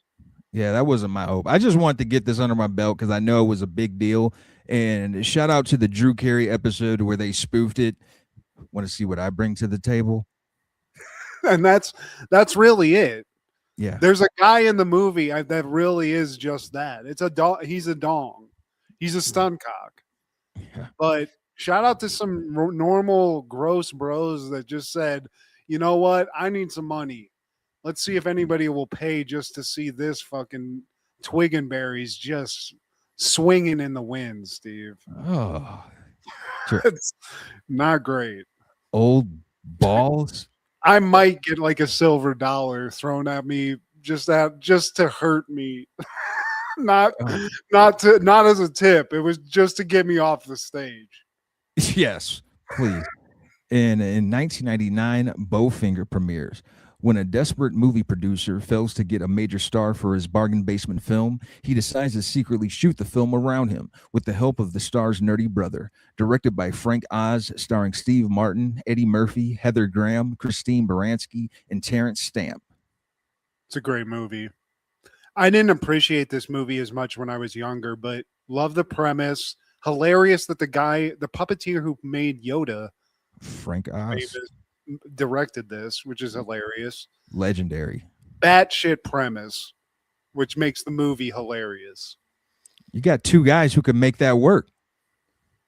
Yeah, that wasn't my hope. I just wanted to get this under my belt because I know it was a big deal. And shout out to the Drew Carey episode where they spoofed it. Want to see what I bring to the table? And that's really it. Yeah. There's a guy in the movie that really is just that. It's a dong. He's a dong. He's a stun cock. Yeah. But shout out to some normal gross bros that just said, you know what? I need some money. Let's see if anybody will pay just to see this fucking twig and berries just swinging in the wind, Steve. Oh, sure. It's not great. Old balls. I might get like a silver dollar thrown at me just to hurt me. not as a tip. It was just to get me off the stage. Yes, please. In 1999, Bowfinger premieres. When a desperate movie producer fails to get a major star for his bargain basement film, he decides to secretly shoot the film around him with the help of the star's nerdy brother. Directed by Frank Oz, starring Steve Martin, Eddie Murphy, Heather Graham, Christine Baranski, and Terrence Stamp. It's a great movie. I didn't appreciate this movie as much when I was younger, but love the premise. Hilarious that the puppeteer who made Yoda, Frank Oz, directed this, which is hilarious. Legendary. Batshit premise, which makes the movie hilarious. You got two guys who can make that work.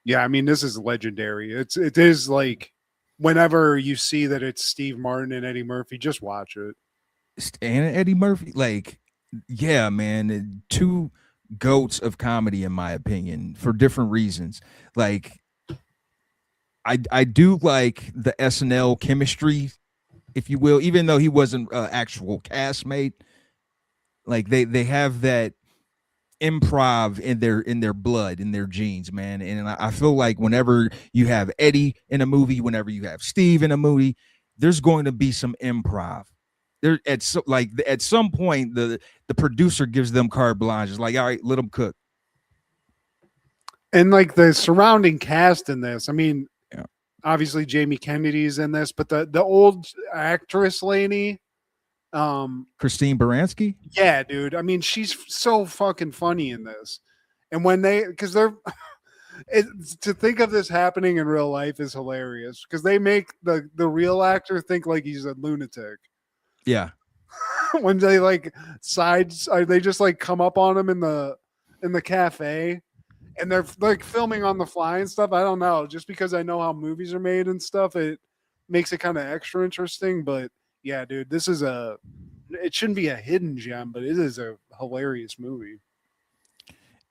Yeah, I mean, this is legendary. It is like whenever you see that it's Steve Martin and Eddie Murphy, just watch it. And Eddie Murphy, like, yeah, man, two goats of comedy, in my opinion, for different reasons. Like, I do like the SNL chemistry, if you will, even though he wasn't an actual castmate. Like they have that improv in their blood, in their genes, man. And I feel like whenever you have Eddie in a movie, whenever you have Steve in a movie, there's going to be some improv. There at some point the producer gives them carte blanche. It's like, all right, let them cook. And like the surrounding cast in this, I mean, obviously Jamie Kennedy's in this, but the old actress lady, Christine Baranski. Yeah, dude. I mean, she's so fucking funny in this. And when because they're to think of this happening in real life is hilarious because they make the real actor think like he's a lunatic. Yeah. When they like they just like come up on him in the cafe. And they're like filming on the fly and stuff. I don't know. Just because I know how movies are made and stuff, it makes it kind of extra interesting. But yeah, dude, it shouldn't be a hidden gem, but it is a hilarious movie.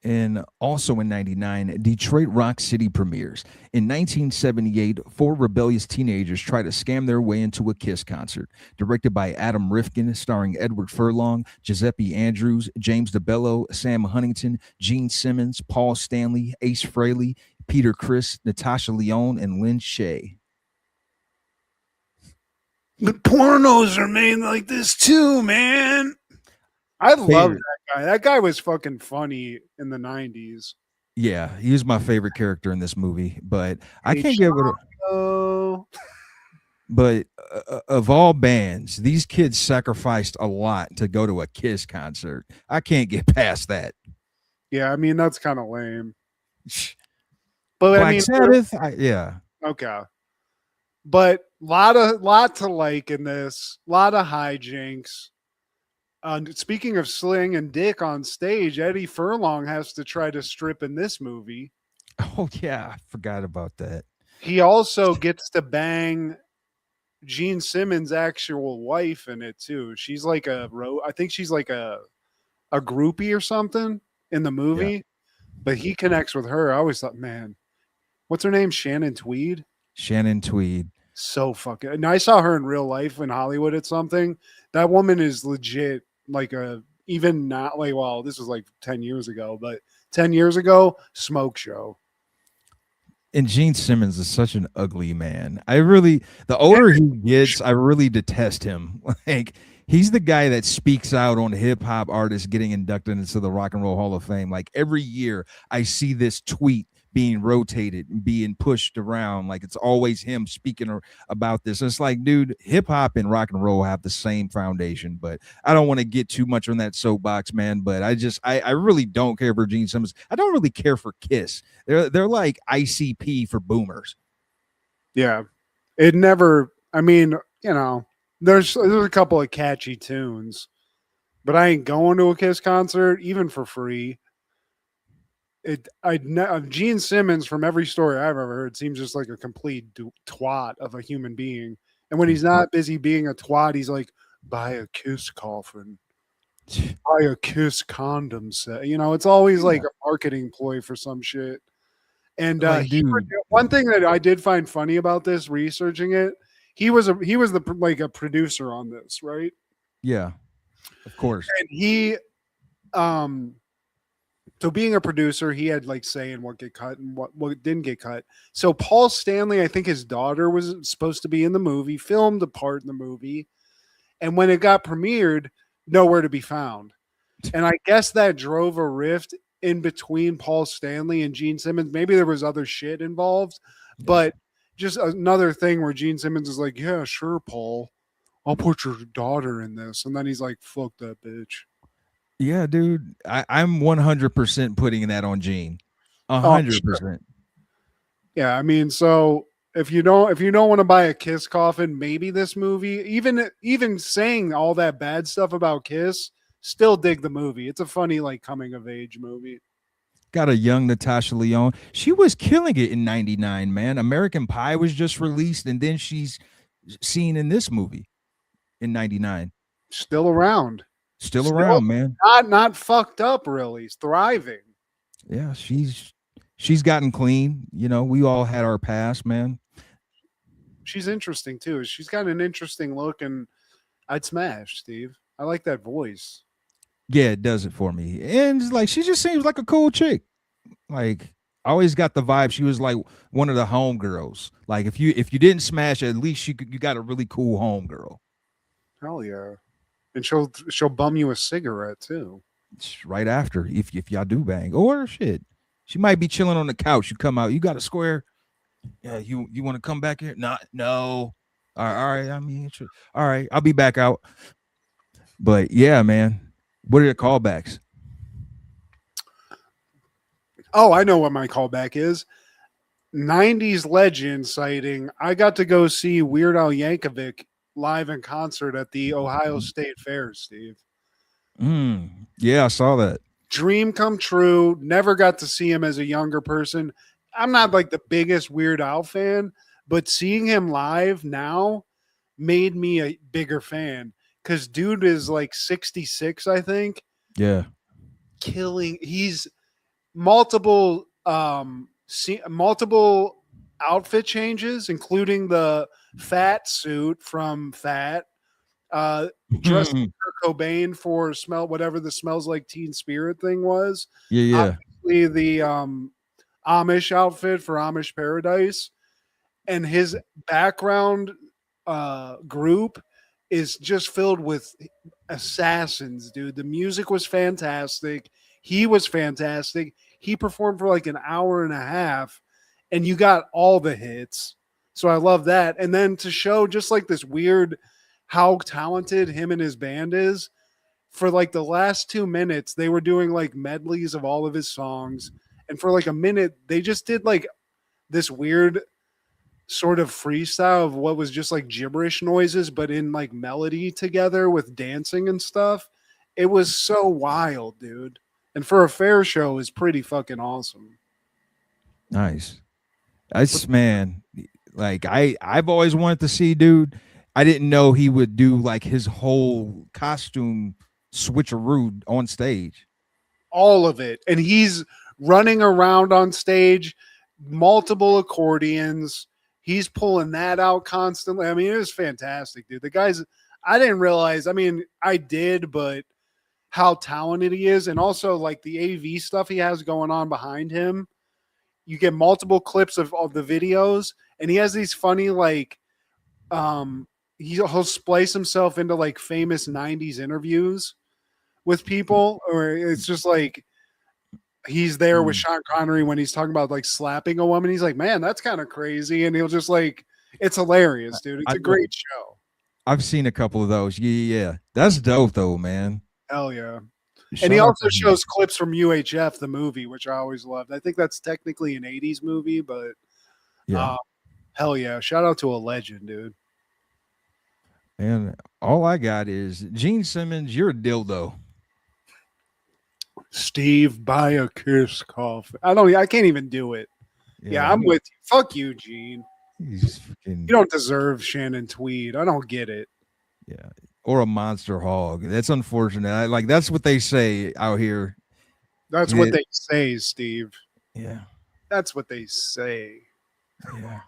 And also in 99, Detroit Rock City premieres. In 1978, 4 rebellious teenagers try to scam their way into a Kiss concert. Directed by Adam Rifkin, starring Edward Furlong, Giuseppe Andrews, James DeBello, Sam Huntington, Gene Simmons, Paul Stanley, Ace Frehley, Peter Criss, Natasha Lyonne, and Lynn Shay. The pornos are made like this too, man. I love that guy. That guy was fucking funny in the 90s. Yeah, he was my favorite character in this movie, but I can't give it a... But of all bands, these kids sacrificed a lot to go to a Kiss concert. I can't get past that. Yeah, I mean, that's kind of lame. But Black Sabbath, yeah. Okay. But lot to like in this. A lot of hijinks. Speaking of sling and dick on stage, Eddie Furlong has to try to strip in this movie. Oh yeah, I forgot about that. He also gets to bang Gene Simmons' actual wife in it too. She's like I think she's like a groupie or something in the Yeah, movie, but he connects with her. I always thought, man, what's her name? Shannon Tweed. Shannon Tweed. So fucking. And I saw her in real life in Hollywood at something. That woman is legit. Like a even not like well, this was like 10 years ago, but 10 years ago, smoke show. And Gene Simmons is such an ugly man. The older he gets, I really detest him. Like, he's the guy that speaks out on hip hop artists getting inducted into the Rock and Roll Hall of Fame. Like, every year, I see this tweet being rotated and being pushed around. Like, it's always him speaking about this. And it's like, dude, hip hop and rock and roll have the same foundation. But I don't want to get too much on that soapbox, man. But I really don't care for Gene Simmons. I don't really care for Kiss. They're like ICP for boomers. Yeah, it never. I mean, there's a couple of catchy tunes, but I ain't going to a Kiss concert even for free. Gene Simmons, from every story I've ever heard, seems just like a complete twat of a human being. And when he's not busy being a twat, he's like, buy a Kiss coffin, buy a Kiss condom set. It's always like a marketing ploy for some shit. And Like, dude, one thing that I did find funny about this, researching it, he was like a producer on this, right? yeah, of course. And he, so being a producer, he had like say in what get cut and what didn't get cut. So Paul Stanley, I think his daughter was supposed to be in the movie, filmed a part in the movie, and when it got premiered, nowhere to be found. And I guess that drove a rift in between Paul Stanley and Gene Simmons. Maybe there was other shit involved, but just another thing where Gene Simmons is like, yeah, sure, Paul, I'll put your daughter in this. And then he's like, fuck that bitch. Yeah, dude, I'm 100% putting that on Gene. Oh, 100%. Yeah, I mean, so if you don't want to buy a Kiss coffin, maybe this movie, even saying all that bad stuff about Kiss, still dig the movie. It's a funny like coming of age movie. Got a young Natasha Lyonne. She was killing it in '99, man. American Pie was just released, and then she's seen in this movie in '99. Still around. Still around, man. Not fucked up, really. He's thriving. Yeah, she's gotten clean. We all had our past, man. She's interesting too. She's got an interesting look, and I'd smash, Steve. I like that voice. Yeah, it does it for me. And like, she just seems like a cool chick. Like, I always got the vibe she was like one of the homegirls. Like, if you didn't smash, at least you got a really cool homegirl. Hell yeah. And she'll bum you a cigarette too. Right after, if y'all do bang, or shit, she might be chilling on the couch. You come out, you got a square. Yeah, you want to come back here? Not, no. All right. I mean, all right. I'll be back out. But yeah, man, what are your callbacks? Oh, I know what my callback is. 90s legend sighting. I got to go see Weird Al Yankovic live in concert at the Ohio State Fair, Steve. Yeah, I saw that. Dream come true. Never got to see him as a younger person. I'm not like the biggest Weird Al fan, but seeing him live now made me a bigger fan because dude is like 66, I think. Yeah. Killing. He's multiple outfit changes, including the fat suit from Fat, dressed like Kurt Cobain for whatever the Smells Like Teen Spirit thing was. Yeah. Obviously the Amish outfit for Amish Paradise, and his background group is just filled with assassins, dude. The music was fantastic. He was fantastic. He performed for like an hour and a half, and you got all the hits. So I love that. And then to show just like this weird how talented him and his band is, for like the last 2 minutes, they were doing like medleys of all of his songs. And for like a minute, they just did like this weird sort of freestyle of what was just like gibberish noises, but in like melody together with dancing and stuff. It was so wild, dude. And for a fair show is pretty fucking awesome. Nice. Man, like I've always wanted to see, dude. I didn't know he would do like his whole costume switcheroo on stage. All of it. And he's running around on stage, multiple accordions. He's pulling that out constantly. I mean, it was fantastic, dude. The guy's, I didn't realize, I mean, I did, but how talented he is. And also, like, the AV stuff he has going on behind him. You get multiple clips of the videos, and he has these funny, like, he'll splice himself into, like, famous 90s interviews with people, or it's just like he's there with Sean Connery when he's talking about like slapping a woman. He's like, man, that's kind of crazy. And he'll just like, it's hilarious, dude. It's a great show. I've seen a couple of those. Yeah. That's dope though, man. Hell yeah. And he also shows clips from UHF, the movie, which I always loved. I think that's technically an 80s movie, but yeah. Hell yeah. Shout out to a legend, dude. And all I got is Gene Simmons, you're a dildo. Steve, buy a kiss coffee. I can't even do it. Yeah, I'm with you. Fuck you, Gene. You don't deserve Shannon Tweed. I don't get it. Yeah. Or a monster hog. That's unfortunate. That's what they say out here. That's what they say, Steve. Yeah. That's what they say. Yeah.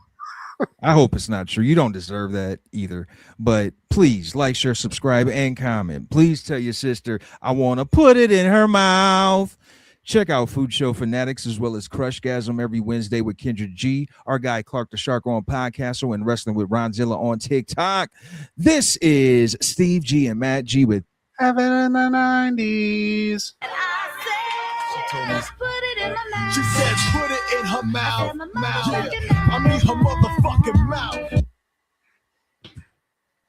I hope it's not true. You don't deserve that either. But please like, share, subscribe, and comment. Please tell your sister I want to put it in her mouth. Check out Food Show Fanatics as well as Crushgasm every Wednesday with Kendra G, our guy Clark the Shark on Podcastle, and Wrestling with Ronzilla on TikTok. This is Steve G and Matt G with Heaven in the 90s. She said, put it in her mouth. I mean, her motherfucking mouth.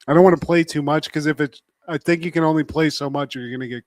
I don't want to play too much because I think you can only play so much or you're going to get